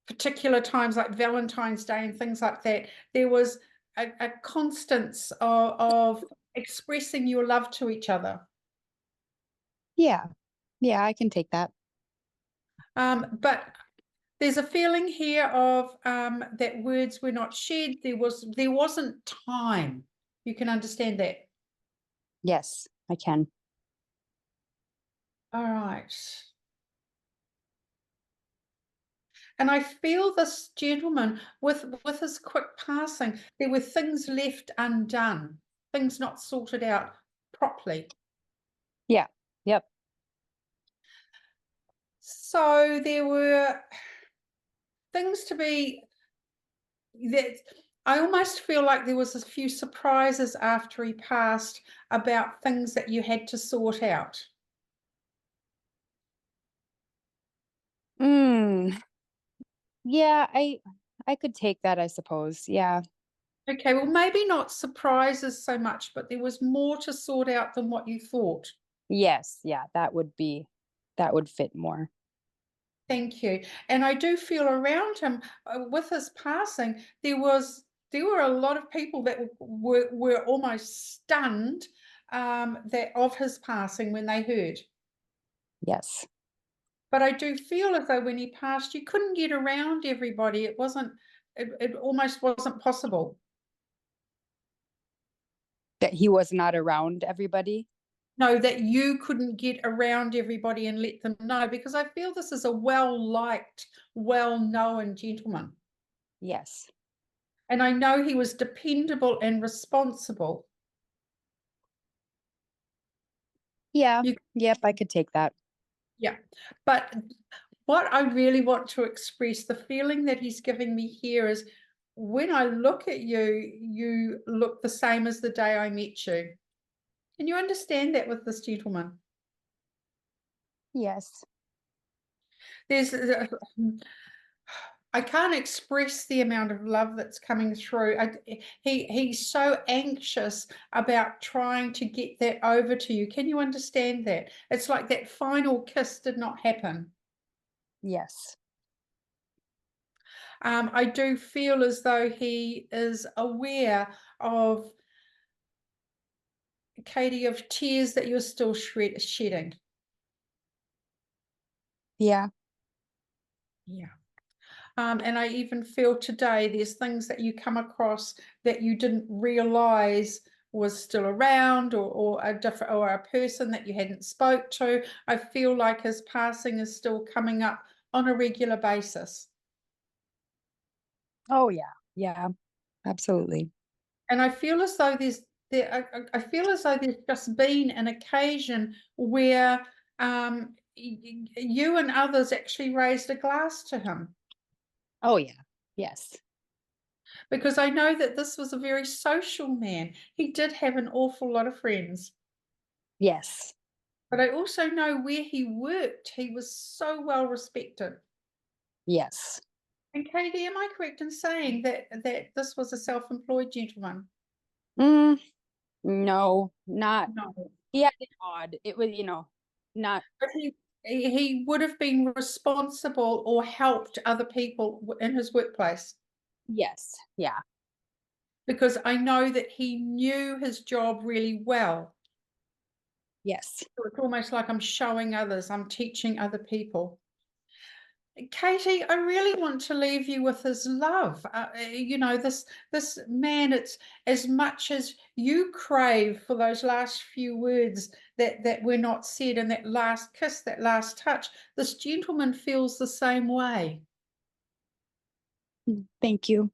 particular times like Valentine's Day and things like that. There was a constance of expressing your love to each other. Yeah. I can take that. But there's a feeling here of that words were not shed. There wasn't time. You can understand that. Yes, I can. All right. And I feel this gentleman, with his quick passing, there were things left undone, things not sorted out properly. Yeah. Yep. So there were things to be that I almost feel like there was a few surprises after he passed about things that you had to sort out. Yeah, I could take that, I suppose. Yeah. Okay, well, maybe not surprises so much, but there was more to sort out than what you thought. Yes, yeah, that would fit more. Thank you. And I do feel around him, with his passing, there were a lot of people that were almost stunned that of his passing when they heard. Yes. But I do feel as though when he passed, you couldn't get around everybody. It almost wasn't possible. That he was not around everybody. No, that you couldn't get around everybody and let them know, because I feel this is a well-liked, well-known gentleman. Yes. And I know he was dependable and responsible. Yeah. You- Yep, I could take that. Yeah. But what I really want to express, the feeling that he's giving me here is, when I look at you, you look the same as the day I met you. Can you understand that with this gentleman? Yes. There's I can't express the amount of love that's coming through. He's so anxious about trying to get that over to you. Can you understand that? It's like that final kiss did not happen. Yes. I do feel as though he is aware of, Katie, of tears that you're still shedding. Yeah. Yeah. And I even feel today there's things that you come across that you didn't realize was still around, or a person that you hadn't spoke to. I feel like his passing is still coming up on a regular basis. Oh yeah. Yeah. Absolutely. And I feel as though I feel as though there's just been an occasion where you and others actually raised a glass to him. Oh yeah. Yes. because I know that this was a very social man. He did have an awful lot of friends, Yes. but I also know where he worked, he was so well respected. Yes. And Katie, am I correct in saying that this was a self-employed gentleman? Mm, no, not. No. He had it odd. It was, not. But he would have been responsible or helped other people in his workplace, Yes. Yeah. because I know that he knew his job really well. Yes. So it's almost like I'm showing others, I'm teaching other people. Katie, I really want to leave you with his love. This man, it's as much as you crave for those last few words that were not said, and that last kiss, that last touch. This gentleman feels the same way. Thank you.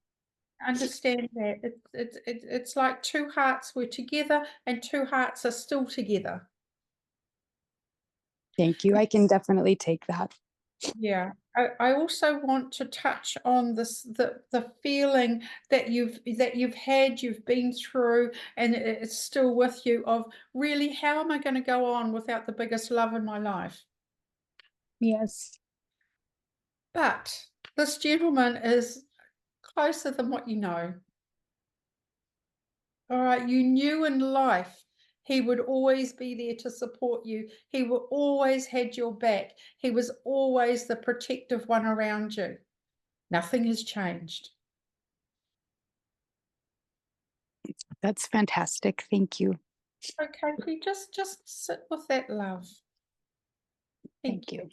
Understand that it's like two hearts were together, and two hearts are still together. Thank you. I can definitely take that. Yeah, I also want to touch on the feeling that you've had, you've been through, and it's still with you, of really, how am I going to go on without the biggest love in my life? Yes. But this gentleman is closer than what you know. All right, you knew in life he would always be there to support you. He will always had your back. He was always the protective one around you. Nothing has changed. That's fantastic. Thank you. Okay, we just sit with that love. Thank you.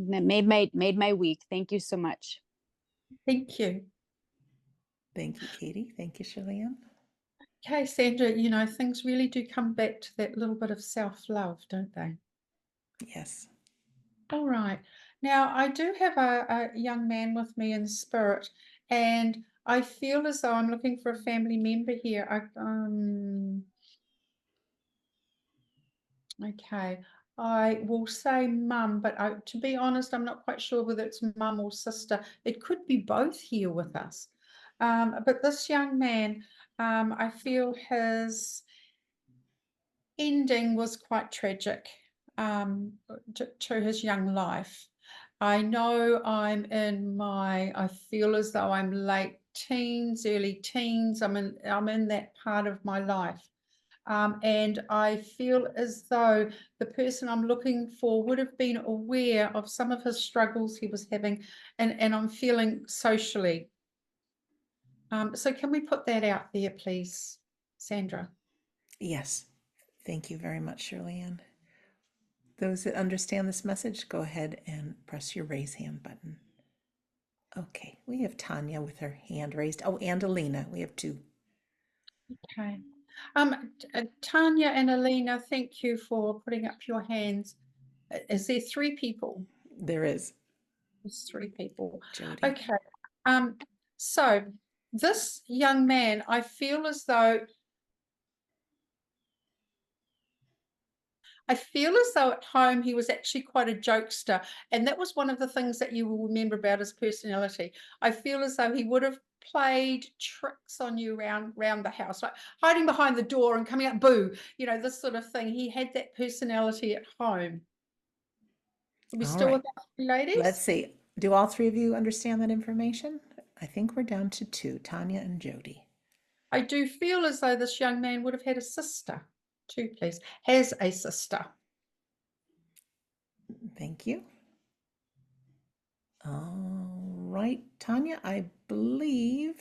That made my week. Thank you so much. Thank you. Thank you, Katie. Thank you, Shirley. Okay, Sandra, things really do come back to that little bit of self-love, don't they? Yes. All right. Now, I do have a young man with me in spirit, and I feel as though I'm looking for a family member here. Okay, I will say mum, but to be honest, I'm not quite sure whether it's mum or sister. It could be both here with us. But this young man, I feel his ending was quite tragic, to his young life. I know I feel as though I'm late teens, early teens. I'm in that part of my life. And I feel as though the person I'm looking for would have been aware of some of his struggles he was having, and I'm feeling socially. So can we put that out there, please, Sandra? Yes. Thank you very much, Shirley Ann. Those that understand this message, go ahead and press your raise hand button. Okay, we have Tanya with her hand raised. Oh, and Alina. We have two. Okay. Tanya and Alina, thank you for putting up your hands. Is there three people? There is There's three people. Jody. Okay. So this young man, I feel as though at home he was actually quite a jokester, and that was one of the things that you will remember about his personality. I feel as though he would have played tricks on you around the house, like hiding behind the door and coming out, boo, this sort of thing. He had that personality at home. Are we All still right. with us, ladies? Let's see. Do all three of you understand that information? I think we're down to two, Tanya and Jody. I do feel as though this young man would have had a sister. Two, please. Has a sister. Thank you. All right, Tanya, I believe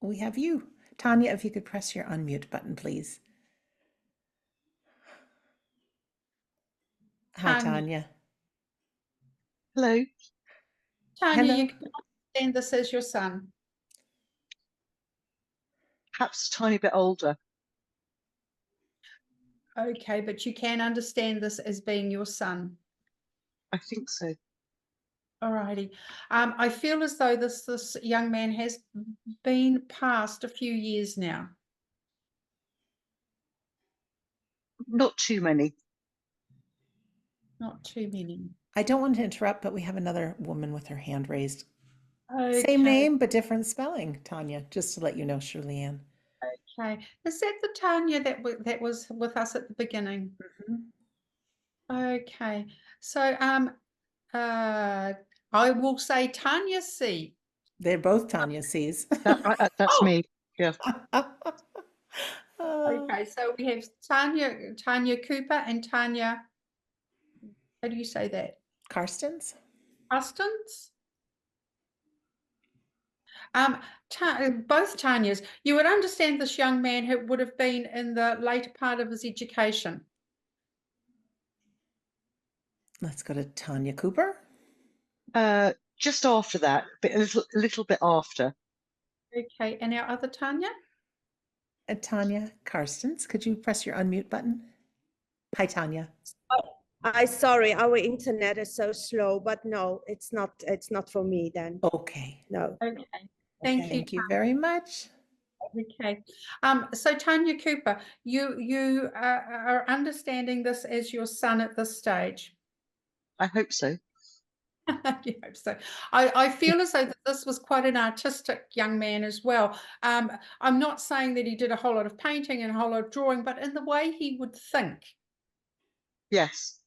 we have you. Tanya, if you could press your unmute button, please. Hi, Tanya. Hello. Tanya, Hello. you can understand this as your son. Perhaps a tiny bit older. Okay, but you can understand this as being your son. I think so. All righty. I feel as though this young man has been past a few years now. Not too many. Not too many. I don't want to interrupt, but we have another woman with her hand raised. Same Okay, name, but different spelling, Tanya, just to let you know, Shirley Ann. okay. Is that the Tanya that was with us at the beginning? Mhm. Okay, so I will say Tanya C. They're both Tanya C's. That's Oh, me. Yeah. okay. So we have Tanya Cooper and Tanya. How do you say that? Karstens? Custance. Both Tanyas. You would understand this young man who would have been in the later part of his education. Let's go to Tanya Cooper. Just after that, but a little bit after. Okay, and our other Tanya? Tanya Karstens. Could you press your unmute button? Hi, Tanya. Sorry, our internet is so slow, but no, it's not for me then. Okay. No. Okay, thank you. Thank you very much. Okay, so Tanya Cooper, you are understanding this as your son at this stage. I hope so. You hope so. I feel as though that this was quite an artistic young man as well. I'm not saying that he did a whole lot of painting and a whole lot of drawing, but in the way he would think. Yes.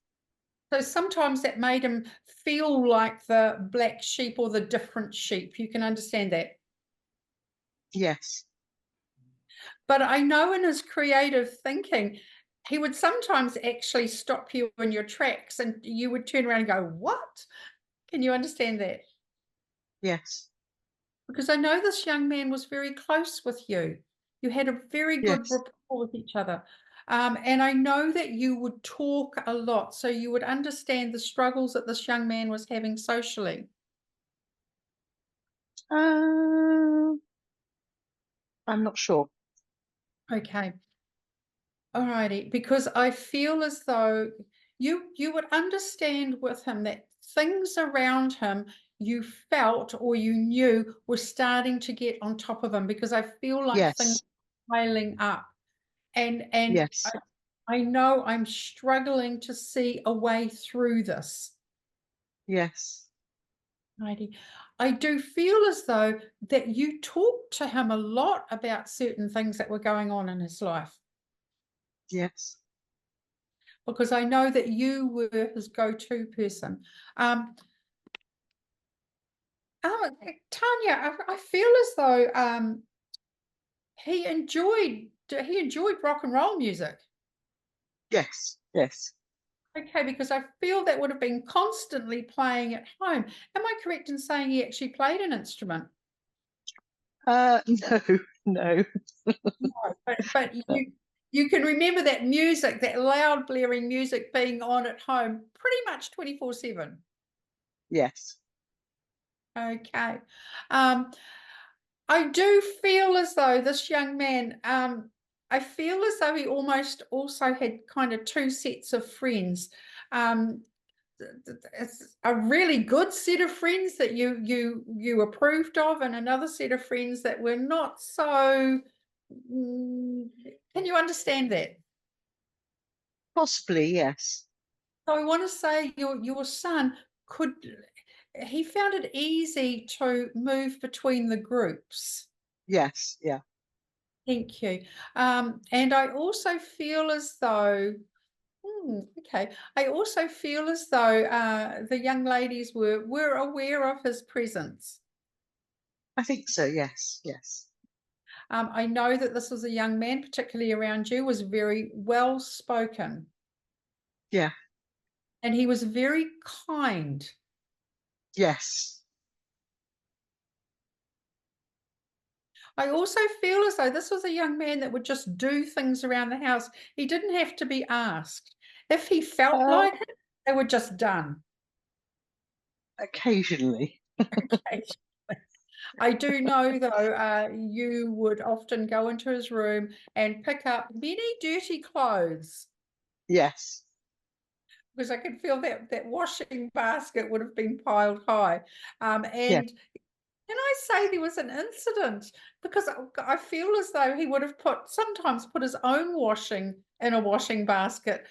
So sometimes that made him feel like the black sheep or the different sheep. You can understand that. Yes. But I know in his creative thinking, he would sometimes actually stop you in your tracks and you would turn around and go, what? Can you understand that? Yes. Because I know this young man was very close with you. You had a very good Yes. rapport with each other. And I know that you would talk a lot, so you would understand the struggles that this young man was having socially. I'm not sure. Okay. All righty. Because I feel as though you would understand with him that things around him you felt or you knew were starting to get on top of him, because I feel like things Yes. are piling up. And Yes. I know I'm struggling to see a way through this. Yes. Righty. I do feel as though that you talked to him a lot about certain things that were going on in his life, Yes. because I know that you were his go-to person. Tanya, I feel as though he enjoyed rock and roll music. Yes. Yes. Okay, because I feel that would have been constantly playing at home. Am I correct in saying he actually played an instrument? No, no. No, but you can remember that music, that loud blaring music being on at home pretty much 24/7. Yes. Okay. I do feel as though this young man, I feel as though he almost also had kind of two sets of friends. It's a really good set of friends that you approved of, and another set of friends that were not so. Can you understand that? Possibly, yes. So I want to say your son he found it easy to move between the groups. Yes. Yeah. Thank you. And I also feel as though, okay, I also feel as though the young ladies were aware of his presence. I think so. Yes. Yes. I know that this was a young man, particularly around you, was very well spoken. Yeah. And he was very kind. Yes. I also feel as though this was a young man that would just do things around the house. He didn't have to be asked. If he felt Uh, like it, they were just done. Occasionally. Okay. I do know, though, you would often go into his room and pick up many dirty clothes, Yes. because I could feel that washing basket would have been piled high. Yeah. And can I say there was an incident, because I feel as though he would have sometimes put his own washing in a washing basket,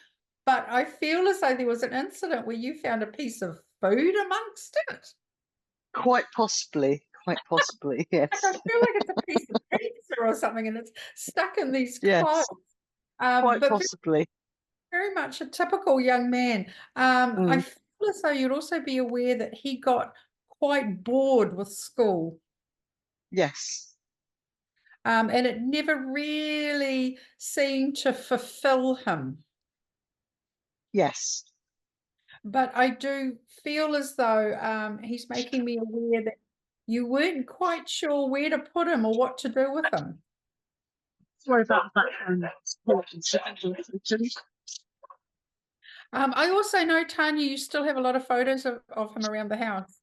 but I feel as though there was an incident where you found a piece of food amongst it. Quite possibly. Quite possibly. Yes. Like, I feel like it's a piece of pizza or something, and it's stuck in these Yes. clothes. Quite But possibly. very much a typical young man. I Mm. feel as though you'd also be aware that he got quite bored with school. Yes. And it never really seemed to fulfill him. Yes. But I do feel as though he's making me aware that you weren't quite sure where to put him or what to do with him. Sorry about that. I also know, Tanya, you still have a lot of photos of him around the house.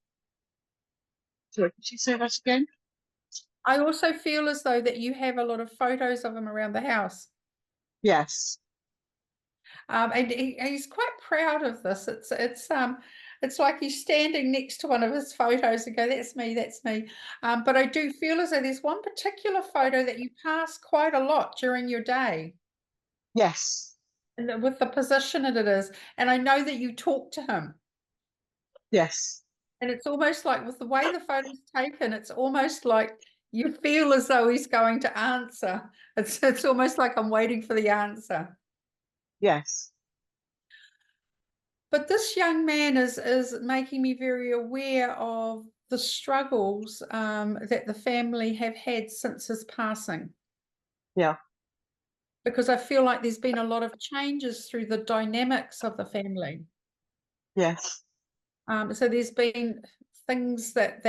Sorry, could you say that again? I also feel as though that you have a lot of photos of him around the house. Yes. And he's quite proud of this. It's like he's standing next to one of his photos and go, "That's me, that's me." But I do feel as though there's one particular photo that you pass quite a lot during your day, Yes. and with the position that it is. And I know that you talk to him, Yes. and it's almost like with the way the photo's taken, it's almost like you feel as though he's going to answer. It's almost like I'm waiting for the answer. Yes. But this young man is making me very aware of the struggles that the family have had since his passing. Yeah. Because I feel like there's been a lot of changes through the dynamics of the family. Yes. So there's been things that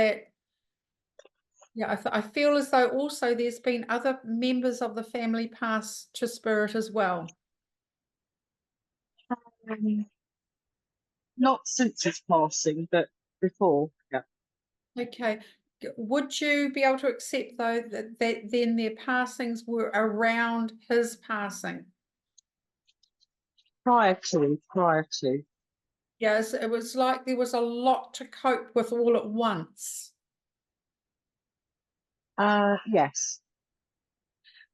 yeah, I feel as though also there's been other members of the family pass to spirit as well. Not since his passing, but before. Yeah. Okay. Would you be able to accept though that then their passings were around his passing? Prior to. Yes, it was like there was a lot to cope with all at once. Yes.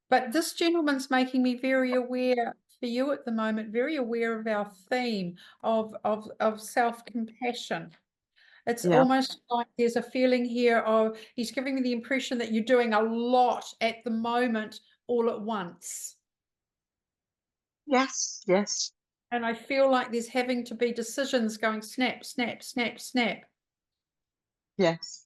But this gentleman's making me very aware for you at the moment, very aware of our theme of self-compassion. It's Yeah. almost like there's a feeling here of, he's giving me the impression that you're doing a lot at the moment all at once. Yes. Yes. And I feel like there's having to be decisions going snap, snap, snap, snap. Yes.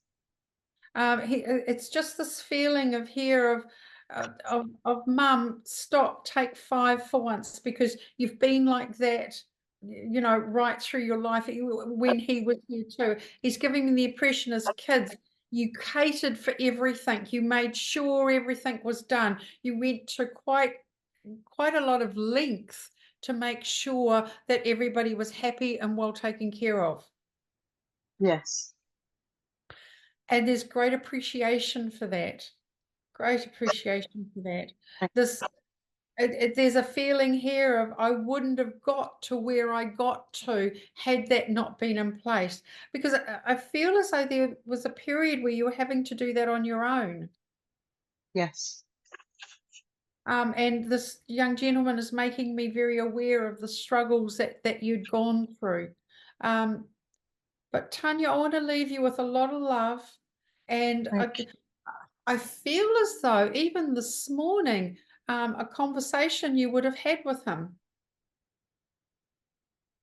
It's just this feeling of here of mum, stop, take 5 for once, because you've been like that, you know, right through your life. When he was here too, he's giving me the impression as kids, you catered for everything. You made sure everything was done. You went to quite a lot of length to make sure that everybody was happy and well taken care of. Yes. And there's great appreciation for that. Great appreciation for that. This, there's a feeling here of I wouldn't have got to where I got to had that not been in place. Because I feel as though there was a period where you were having to do that on your own. Yes. And this young gentleman is making me very aware of the struggles that you'd gone through. But Tanya, I want to leave you with a lot of love. And I feel as though even this morning, a conversation you would have had with him.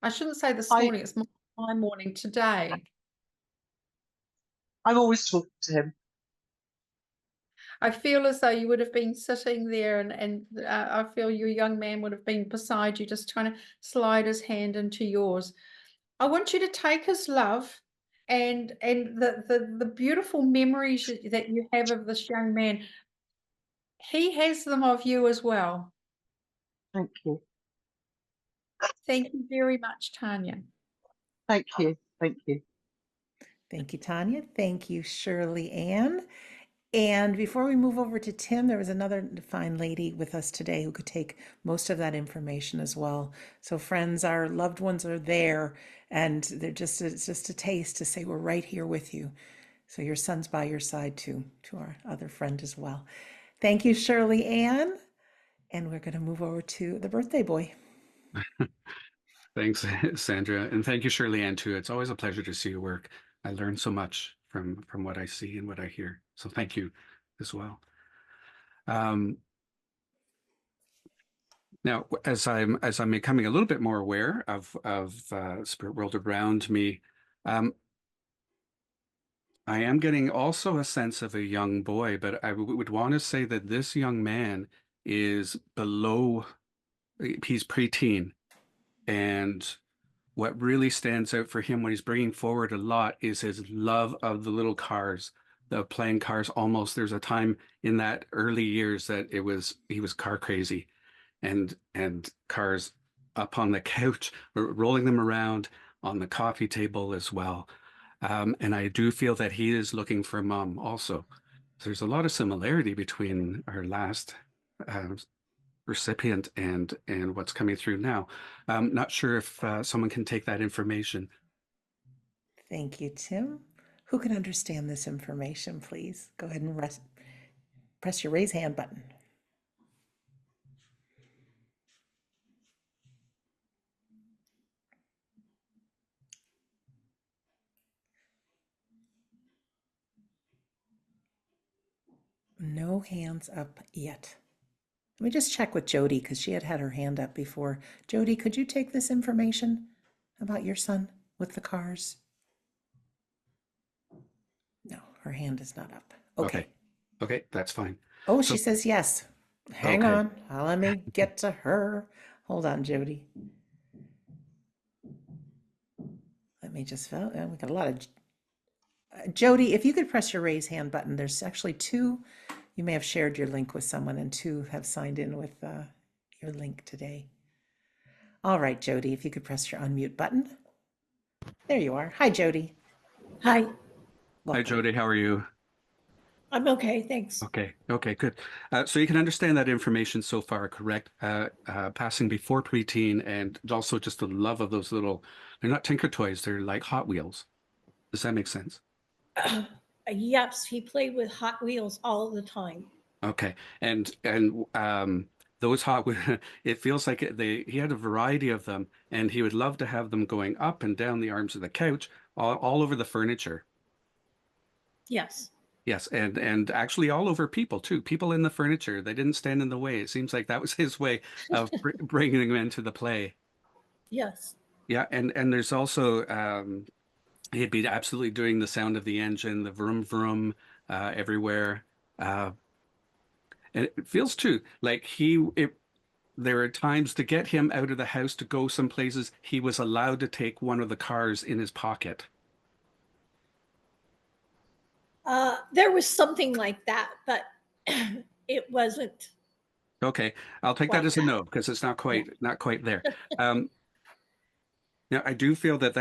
I shouldn't say this morning, it's my morning today. I'm always talking to him. I feel as though you would have been sitting there and I feel your young man would have been beside you, just trying to slide his hand into yours. I want you to take his love and the beautiful memories that you have of this young man. He has them of you as well. Thank you. Thank you very much, Tanya. Thank you. Thank you. Thank you, Tanya. Thank you, Shirley Ann. And before we move over to Tim, there was another fine lady with us today who could take most of that information as well. So friends, our loved ones are there, and they're it's just a taste to say we're right here with you. So your son's by your side too, to our other friend as well. Thank you, Shirley Ann. And we're going to move over to the birthday boy. Thanks, Sandra. And thank you, Shirley Ann, too. It's always a pleasure to see your work. I learned so much from what I see and what I hear. So thank you as well. Now, as I'm becoming a little bit more aware of spirit world around me, I am getting also a sense of a young boy, but I would want to say that this young man is below, he's preteen. And what really stands out for him, what he's bringing forward a lot, is his love of the little cars, the playing cars. Almost there's a time in that early years that he was car crazy, and cars up on the couch, rolling them around on the coffee table as well. And I do feel that he is looking for mom also. So there's a lot of similarity between our last recipient and what's coming through now. Not sure if someone can take that information. Thank you, Tim. Who can understand this information, please? Go ahead and press your raise hand button. No hands up yet. Let me just check with Jody because she had her hand up before. Jody, could you take this information about your son with the cars? No, her hand is not up. Okay. Okay, that's fine. Oh, So- she says yes. Hang Okay. on. Let me get to her. Hold on, Jody. Let me just fill. We got a lot of. Jody, if you could press your raise hand button, there's actually two. You may have shared your link with someone, and two have signed in with your link today. All right, Jody, if you could press your unmute button. There you are. Hi, Jody. Hi, Hi, Welcome. Jody. How are you? I'm okay, thanks. Okay, good. So you can understand that information so far, correct? Passing before preteen, and also just the love of those little, they're not Tinker Toys, they're like Hot Wheels. Does that make sense? Yes, he played with Hot Wheels all the time. Okay, and those Hot Wheels, it feels like he had a variety of them, and he would love to have them going up and down the arms of the couch, all over the furniture. Yes, Yes, and actually all over people too. People in the furniture, they didn't stand in the way. It seems like that was his way of bringing them into the play. yes, Yeah, and there's also he'd be absolutely doing the sound of the engine, the vroom vroom everywhere. And it feels too like there are times to get him out of the house to go some places, he was allowed to take one of the cars in his pocket. there was something like that, but it wasn't. Okay, I'll take that Quite as a that. no because it's not quite there. Now, I do feel that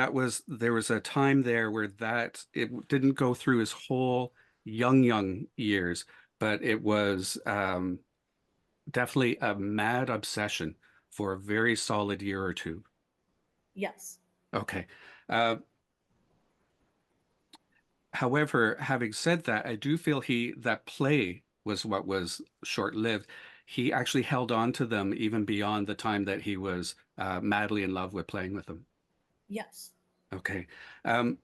there was a time there where it didn't go through his whole young years, but it was definitely a mad obsession for a very solid year or two. Yes, Okay. However, having said that, I do feel that play was what was short-lived. He actually held on to them even beyond the time that he was madly in love with playing with them. yes, Okay. And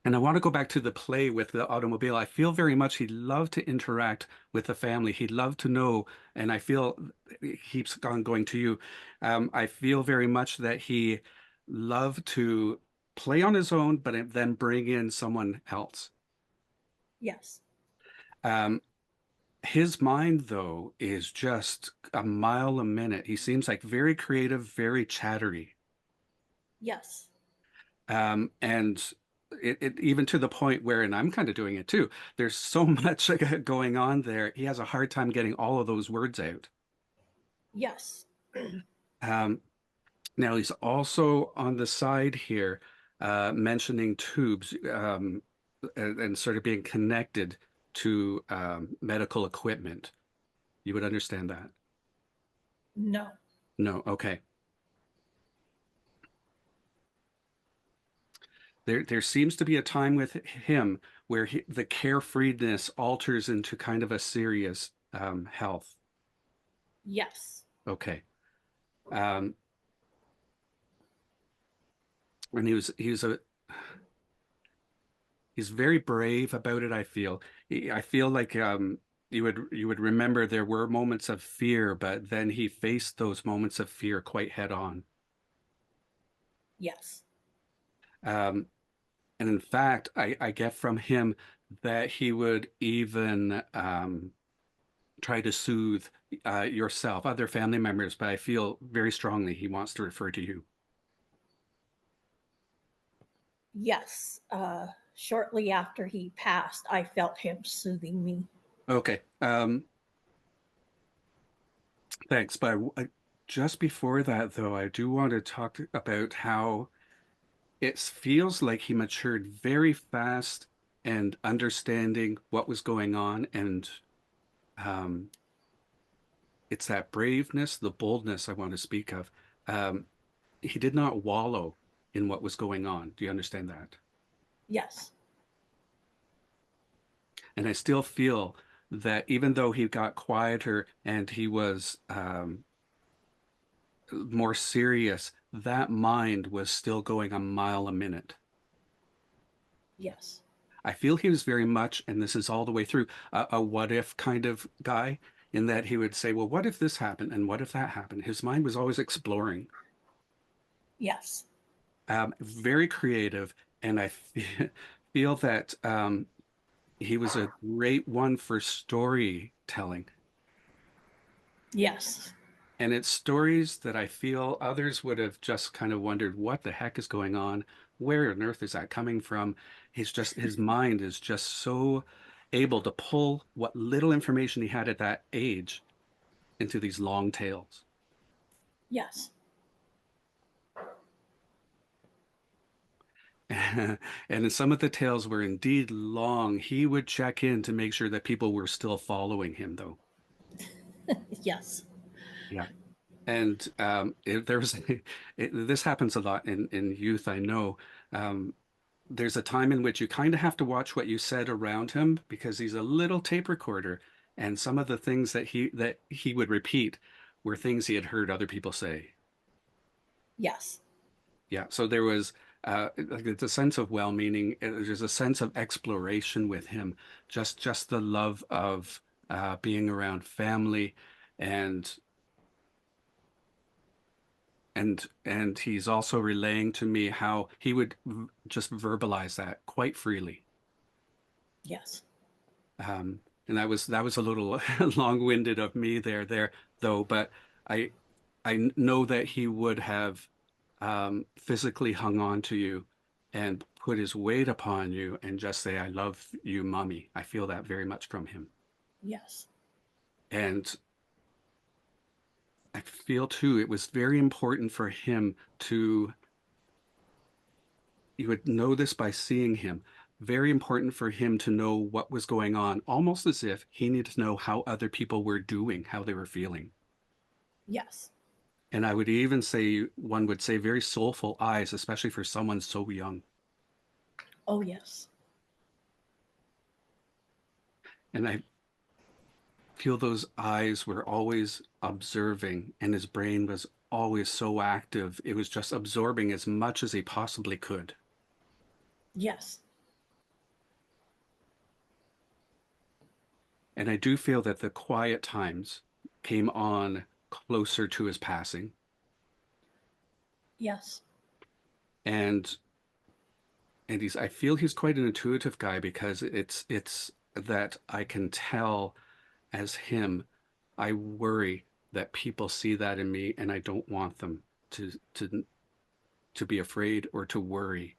I want to go back to the play with the automobile. I feel very much he loved to interact with the family. He loved to know, and I feel it keeps on going to you. I feel very much that he loved to play on his own, but then bring in someone else. yes, His mind, though, is just a mile a minute. He seems like very creative, very chattery. yes, And it even to the point where, and I'm kind of doing it too, there's so much going on there. He has a hard time getting all of those words out. yes, Now he's also on the side here mentioning tubes and sort of being connected to medical equipment. You would understand that? no, No, okay. There seems to be a time with him where the carefreeness alters into kind of a serious health. yes, Okay. And he was he's very brave about it. I feel like you would remember there were moments of fear, but then he faced those moments of fear quite head on. Yes. And in fact, I get from him that he would even try to soothe yourself, other family members, but I feel very strongly he wants to refer to you. Yes. Shortly after he passed, I felt him soothing me. Okay. Thanks. But just before that, though, I do want to talk about how it feels like he matured very fast and understanding what was going on. And um, it's that braveness, the boldness I want to speak of. He did not wallow in what was going on. Do you understand that? Yes. And I still feel that even though he got quieter and he was more serious, that mind was still going a mile a minute. Yes. I feel he was very much, and this is all the way through, a what if kind of guy, in that he would say, well, what if this happened? And what if that happened? His mind was always exploring. Yes. Very creative. And I feel that he was a great one for storytelling. Yes. And it's stories that I feel others would have just kind of wondered, what the heck is going on? Where on earth is that coming from? His mind is just so able to pull what little information he had at that age into these long tales. Yes. And in some of the tales were indeed long. He would check in to make sure that people were still following him, though. Yes. Yeah. And there was this happens a lot in youth, I know. There's a time in which you kind of have to watch what you said around him because he's a little tape recorder, and some of the things that he would repeat were things he had heard other people say. Yes. Yeah, so there was like it's a sense of well-meaning. There's a sense of exploration with him, just the love of being around family, and and he's also relaying to me how he would just verbalize that quite freely. Yes. And that was a little long-winded of me there though, but I I know that he would have physically hung on to you and put his weight upon you and just say, I love you, mommy. I feel that very much from him. Yes. And I feel too, it was very important for him to, you would know this by seeing him, very important for him to know what was going on, almost as if he needed to know how other people were doing, how they were feeling. Yes. And I would even say, one would say, very soulful eyes, especially for someone so young. Oh, yes. And I feel those eyes were always observing, and his brain was always so active. It was just absorbing as much as he possibly could. Yes. And I do feel that the quiet times came on closer to his passing. Yes. And I feel he's quite an intuitive guy because it's that I can tell as him, I worry that people see that in me and I don't want them to be afraid or to worry.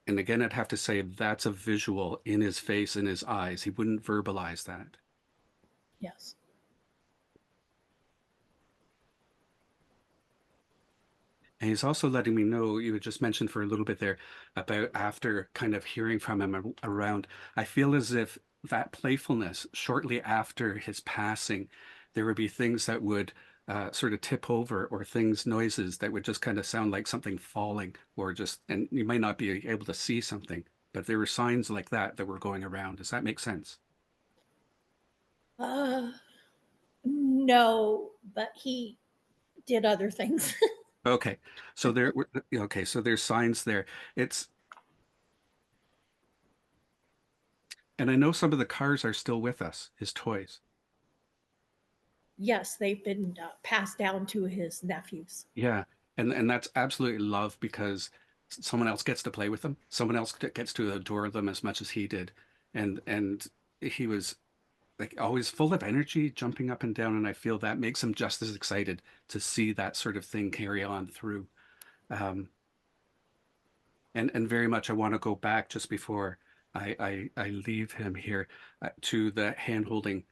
And again, I'd have to say that's a visual in his face, in his eyes. He wouldn't verbalize that. Yes. And he's also letting me know, you had just mentioned for a little bit there about after kind of hearing from him around, I feel as if that playfulness shortly after his passing, there would be things that would sort of tip over or noises that would just kind of sound like something falling or just, and you might not be able to see something, but there were signs like that were going around. Does that make sense? No, but he did other things. Okay, so there's signs there. It's And I know some of the cars are still with us, his toys. Yes, they've been passed down to his nephews. Yeah. And that's absolutely love because someone else gets to play with them. Someone else gets to adore them as much as he did. And he was like always full of energy, jumping up and down. And I feel that makes him just as excited to see that sort of thing carry on through. And very much I want to go back just before I leave him here to the hand holding,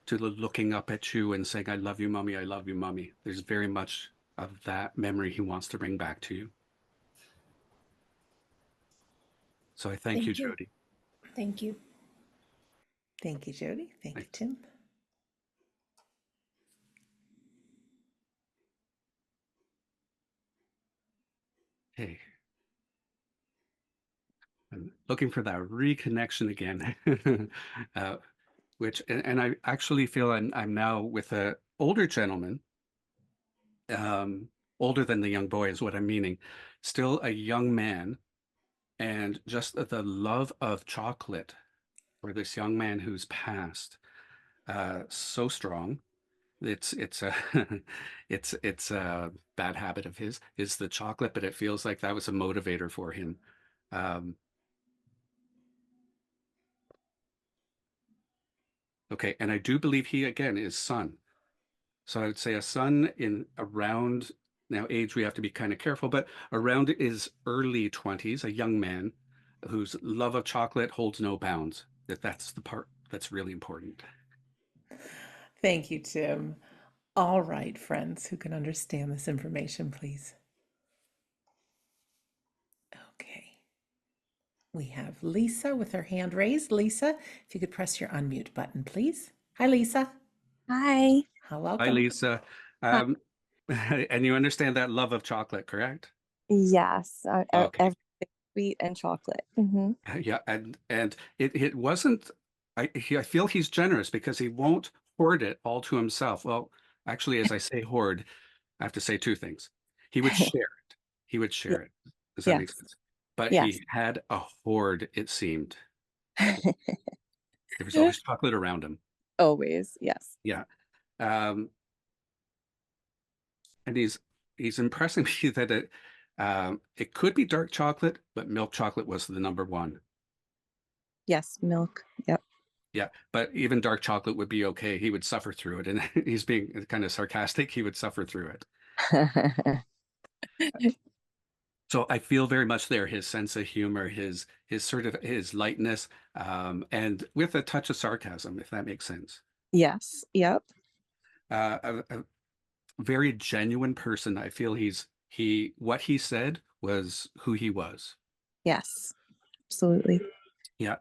to the looking up at you and saying, I love you, mommy. I love you, mommy. There's very much of that memory he wants to bring back to you. So I thank you, Jody. Thank you. Thank you, Jody. Thank you, Tim. Hey. I'm looking for that reconnection again. And I actually feel I'm now with a older gentleman, older than the young boy is what I'm meaning, still a young man, and just the love of chocolate for this young man who's passed, so strong. It's a it's a bad habit of his is the chocolate, but it feels like that was a motivator for him. Okay, and I do believe he again is son. So I would say a son in around now age we have to be kind of careful, but around his early 20s, a young man whose love of chocolate holds no bounds. That's the part that's really important. Thank you, Tim. All right, friends who can understand this information, please. Okay. We have Lisa with her hand raised. Lisa, if you could press your unmute button, please. Hi, Lisa. Hi. Hello. Hi, Lisa. Hi. And you understand that love of chocolate, correct? Yes, Okay. everything sweet and chocolate. Hmm. Yeah, and it wasn't. I feel he's generous because he won't hoard it all to himself. Well, actually, as I say hoard, I have to say two things. He would share it. He would share it. Does that make Yes. sense? But Yes. he had a hoard, it seemed. There was always chocolate around him. Always. Yes. Yeah. And he's impressing me that it could be dark chocolate, but milk chocolate was the number one. Yes. Milk. Yep. Yeah, but even dark chocolate would be okay. He would suffer through it. And he's being kind of sarcastic. He would suffer through it. So I feel very much there, his sense of humor, his sort of his lightness, and with a touch of sarcasm, if that makes sense. Yes. Yep. A very genuine person. I feel what he said was who he was. Yes. Absolutely. Yeah.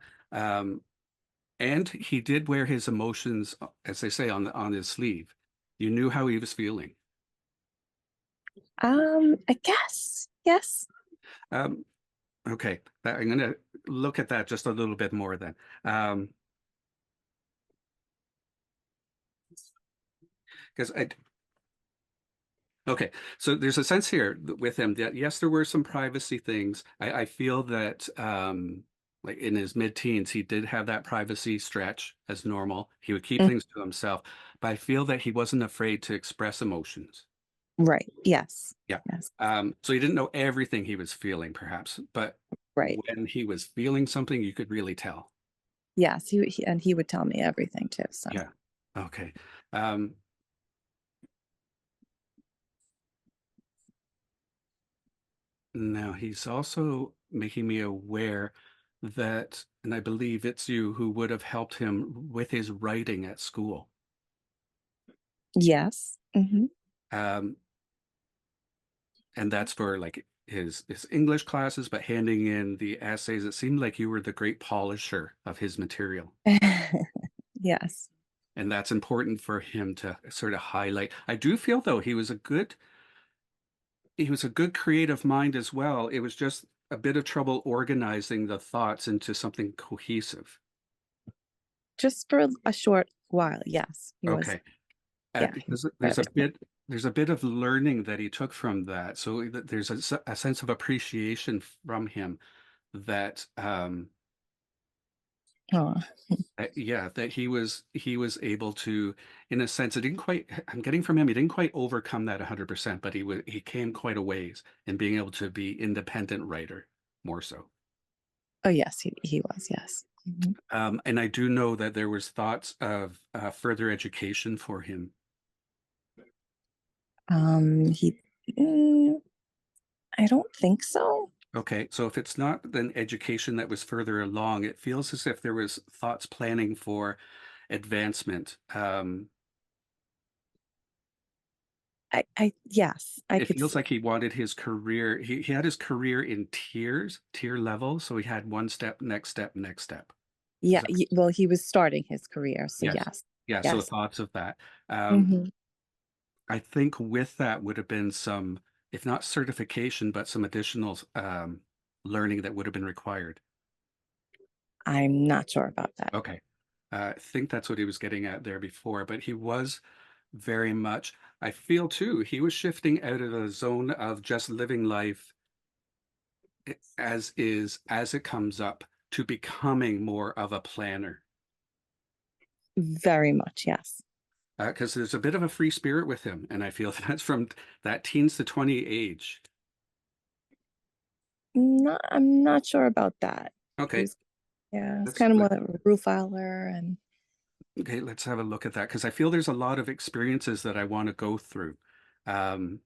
And he did wear his emotions, as they say, on his sleeve. You knew how he was feeling. I guess. Yes. Okay, I'm going to look at that just a little bit more then. Because okay, so there's a sense here with him that yes, there were some privacy things. I feel that like in his mid-teens, he did have that privacy stretch as normal. He would keep Mm. things to himself, but I feel that he wasn't afraid to express emotions. Right. Yes. Yeah. Yes. So he didn't know everything he was feeling, perhaps, but Right. when he was feeling something, you could really tell. Yes. He would tell me everything too. So. Yeah. Okay. Now he's also making me aware that, and I believe it's you who would have helped him with his writing at school. Yes. Hmm. And that's for like his English classes, but handing in the essays, it seemed like you were the great polisher of his material. Yes. And that's important for him to sort of highlight. I do feel though he was a good creative mind as well. It was just a bit of trouble organizing the thoughts into something cohesive. Just for a short while. Yes. He was. Okay. Yeah. There's a bit of learning that he took from that. So there's a sense of appreciation from him that Oh, Yeah, that he was able to, in a sense, it didn't quite. I'm getting from him, he didn't quite overcome that 100%, but he came quite a ways in being able to be independent writer more so. oh yes, he was, yes. Mhm. And I do know that there was thoughts of further education for him. He, mm, I don't think so. Okay, so if it's not an education that was further along, it feels as if there was thoughts planning for advancement. Yes, I It could feels see. like he wanted his career. He had his career in tier level. So he had one step, next step, next step. Yeah, Is that- well, he was starting his career, so yes. yes, Yeah. So yes. thoughts of that. Um, Hmm. I think with that would have been some, if not certification, but some additional learning that would have been required. I'm not sure about that. Okay. I think that's what he was getting at there before, but he was very much, I feel too, he was shifting out of the zone of just living life as is, as it comes up, to becoming more of a planner. Very much, yes. Because there's a bit of a free spirit with him, and I feel that's from that teens to 20 age. I'm not sure about that. He Okay, was, yeah, it's let's kind of more like a profiler and okay, let's have a look at that because I feel there's a lot of experiences that I want to go through. Um,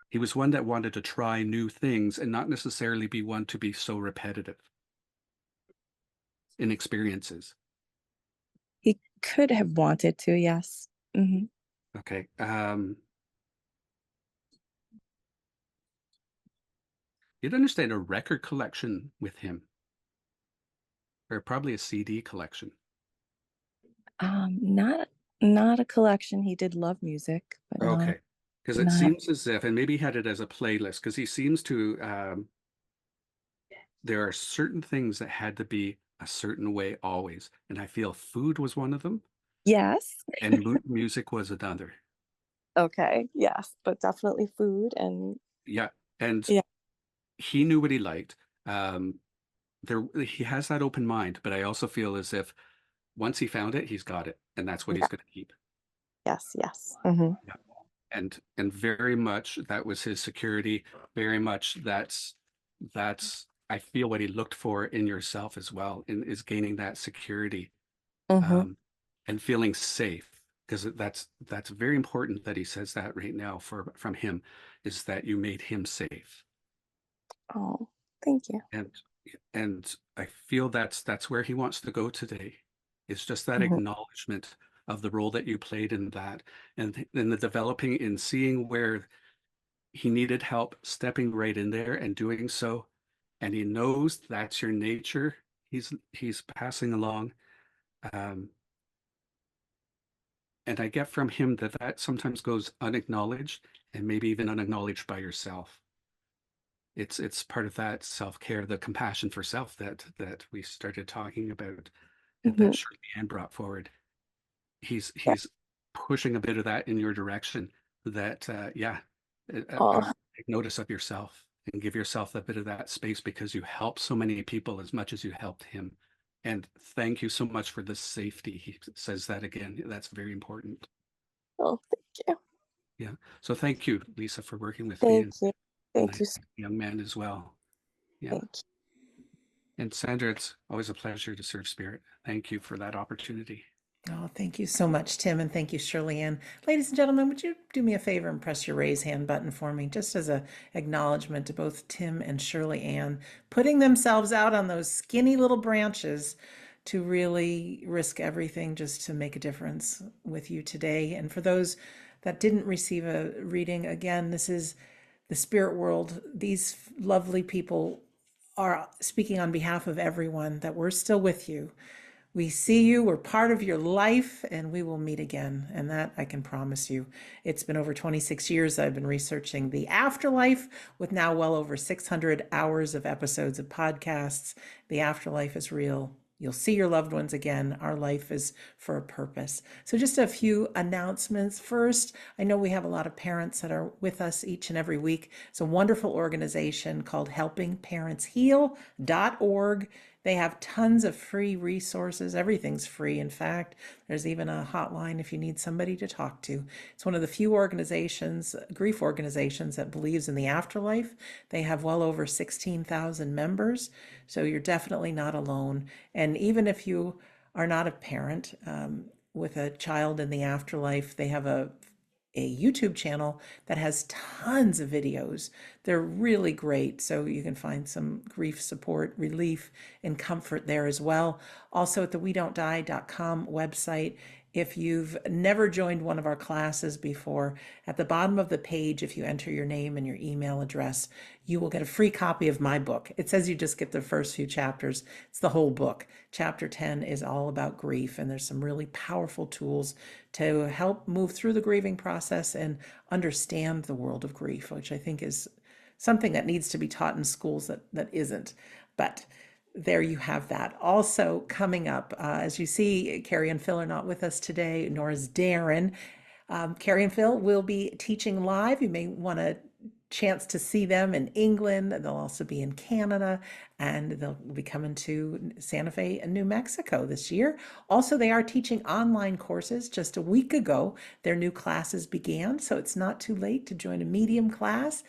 he was one that wanted to try new things and not necessarily be one to be so repetitive in experiences. he could have wanted to, yes. Hmm. Okay. You'd understand a record collection with him, or probably a CD collection. Not not a collection. He did love music, but not Okay. Because it not seems as if, and maybe he had it as a playlist, because he seems to, there are certain things that had to be a certain way always. And I feel food was one of them, yes. and music was another. Okay, yes, but definitely food and Yeah. And yeah, he knew what he liked. Um, he has that open mind, but I also feel as if once he found it, he's got it, and that's what yeah, he's going to keep. yes, yes. Hmm. Yeah. And very much that was his security. Very much that's I feel what he looked for in yourself as well, in is gaining that security, Hmm. um, and feeling safe. Because that's very important that he says that right now from him, is that you made him safe. Oh, thank you. And and I feel that's where he wants to go today. It's just that Hmm. acknowledgement of the role that you played in that, and in the developing, in seeing where he needed help, stepping right in there and doing so. And he knows that's your nature. He's passing along. Um, and I get from him that that sometimes goes unacknowledged and maybe even unacknowledged by yourself. It's part of that self-care, the compassion for self that we started talking about, and Hmm. that Shirley Ann brought forward. He's Yeah. he's pushing a bit of that in your direction. That yeah, Oh, take notice of yourself and give yourself a bit of that space because you help so many people as much as you helped him. And thank you so much for the safety. He says that again. That's very important. oh, thank you. Yeah. So thank you, Lisa, for working with me Thank you. and Thank the you. young man as well. Yeah. Thank you. And Sandra, it's always a pleasure to serve Spirit. Thank you for that opportunity. Oh, thank you so much, Tim, and thank you, Shirley Ann. Ladies and gentlemen, would you do me a favor and press your raise hand button for me, just as a acknowledgement to both Tim and Shirley Ann, putting themselves out on those skinny little branches to really risk everything just to make a difference with you today. And for those that didn't receive a reading, again, this is the spirit world. These lovely people are speaking on behalf of everyone that we're still with you. We see you, we're part of your life, and we will meet again. And that I can promise you. It's been over 26 years I've been researching the afterlife, with now well over 600 hours of episodes of podcasts. The afterlife is real. You'll see your loved ones again. Our life is for a purpose. So, just a few announcements. First, I know we have a lot of parents that are with us each and every week. It's a wonderful organization called helpingparentsheal.org. They have tons of free resources. Everything's free. In fact, there's even a hotline if you need somebody to talk to. It's one of the few organizations, grief organizations, that believes in the afterlife. They have well over 16,000 members, so you're definitely not alone. And even if you are not a parent with a child in the afterlife, they have a YouTube channel that has tons of videos. They're really great. So you can find some grief support, relief, and comfort there as well. Also at the wedon'tdie.com website, if you've never joined one of our classes before, at the bottom of the page, if you enter your name and your email address, you will get a free copy of my book. It says you just get the first few chapters. It's the whole book. Chapter 10 is all about grief, and there's some really powerful tools to help move through the grieving process and understand the world of grief, which I think is something that needs to be taught in schools that isn't. But there you have that. Also coming up, as you see, Carrie and Phil are not with us today, nor is Darren. Carrie and Phil will be teaching live. You may want a chance to see them in England. They'll also be in Canada, and they'll be coming to Santa Fe and New Mexico this year. Also, they are teaching online courses. Just a week ago, their new classes began, so it's not too late to join a medium class.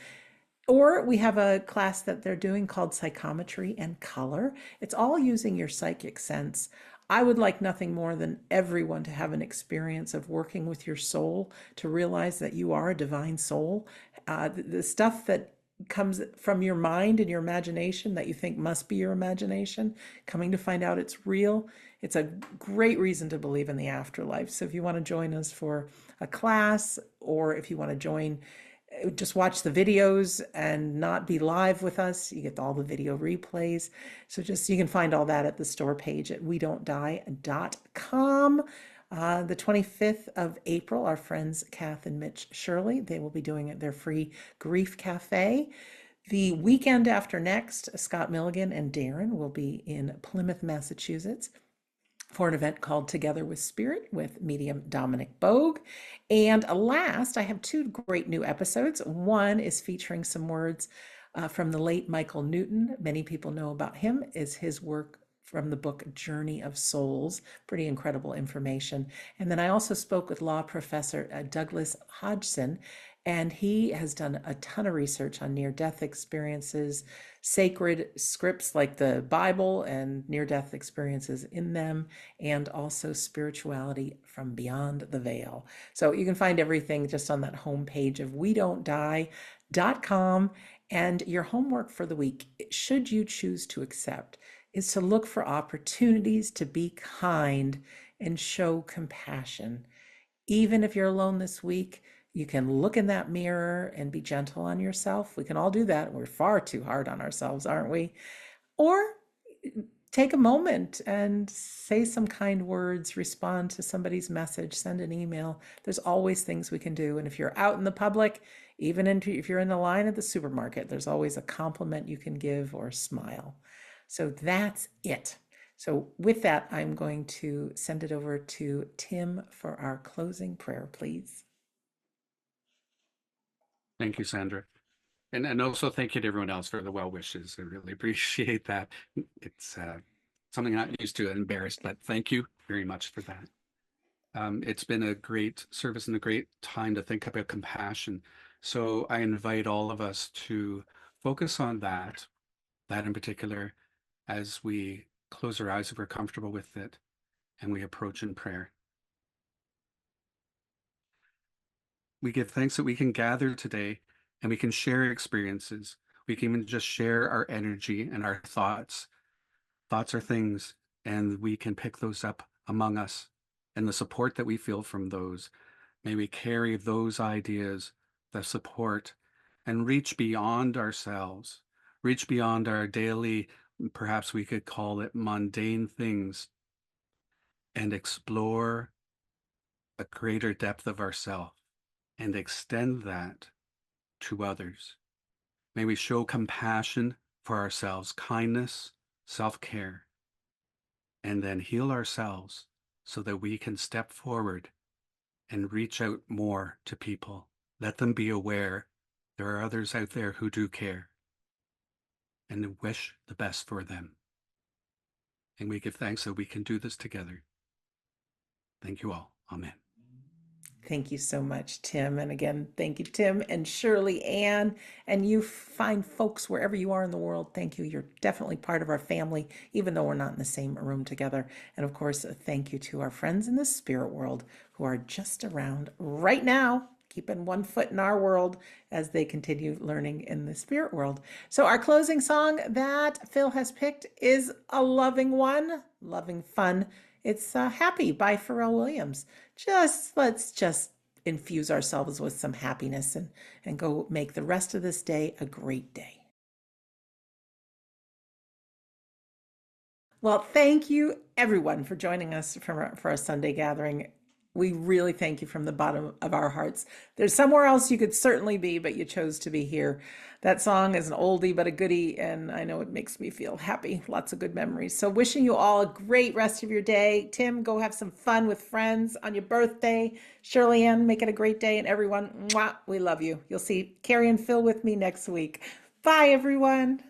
Or we have a class that they're doing called Psychometry and Color. It's all using your psychic sense. I would like nothing more than everyone to have an experience of working with your soul, to realize that you are a divine soul. The stuff that comes from your mind and your imagination that you think must be your imagination, coming to find out it's real. It's a great reason to believe in the afterlife. So if you want to join us for a class, or if you want to join, just watch the videos and not be live with us, you get all the video replays. So you can find all that at the store page at wedon'tdie.com. The 25th of April, our friends Kath and Mitch Shirley, they will be doing their free grief cafe. The weekend after next, Scott Milligan and Darren will be in Plymouth, Massachusetts, for an event called Together with Spirit with medium Dominic Bogue. And last, I have two great new episodes. One is featuring some words from the late Michael Newton. Many people know about him is his work from the book Journey of Souls. Pretty incredible information. And then I also spoke with law professor Douglas Hodgson, and he has done a ton of research on near-death experiences, sacred scripts like the Bible and near-death experiences in them, and also spirituality from beyond the veil. So you can find everything just on that homepage of wedon'tdie.com. And your homework for the week, should you choose to accept, is to look for opportunities to be kind and show compassion. Even if you're alone this week, you can look in that mirror and be gentle on yourself. We can all do that. We're far too hard on ourselves, aren't we? Or take a moment and say some kind words, respond to somebody's message, send an email. There's always things we can do. And if you're out in the public, even if you're in the line at the supermarket, there's always a compliment you can give or a smile. So that's it. So with that, I'm going to send it over to Tim for our closing prayer, please. Thank you, Sandra. And also thank you to everyone else for the well wishes. I really appreciate that. It's something I'm not used to and embarrassed, but thank you very much for that. It's been a great service and a great time to think about compassion. So I invite all of us to focus on that in particular, as we close our eyes if we're comfortable with it and we approach in prayer. We give thanks that we can gather today and we can share experiences. We can even just share our energy and our thoughts. Thoughts are things, and we can pick those up among us, and the support that we feel from those. May we carry those ideas, the support, and reach beyond ourselves, reach beyond our daily, perhaps we could call it mundane things, and explore a greater depth of ourself and extend that to others. May we show compassion for ourselves, kindness, self-care, and then heal ourselves so that we can step forward and reach out more to people. Let them be aware there are others out there who do care, and wish the best for them. And we give thanks that we can do this together. Thank you all. Amen. Thank you so much, Tim. And again, thank you, Tim and Shirley, Ann, and you fine folks wherever you are in the world. Thank you. You're definitely part of our family, even though we're not in the same room together. And of course, thank you to our friends in the spirit world who are just around right now, keeping one foot in our world as they continue learning in the spirit world. So our closing song that Phil has picked is a loving one, loving fun. It's Happy by Pharrell Williams. Let's just infuse ourselves with some happiness and go make the rest of this day a great day. Well, thank you everyone for joining us for our Sunday gathering. We really thank you from the bottom of our hearts. There's somewhere else you could certainly be, but you chose to be here. That song is an oldie but a goodie, and I know it makes me feel happy. Lots of good memories. So wishing you all a great rest of your day. Tim, go have some fun with friends on your birthday. Shirley Ann, make it a great day. And everyone, mwah, we love you. You'll see Carrie and Phil with me next week. Bye, everyone.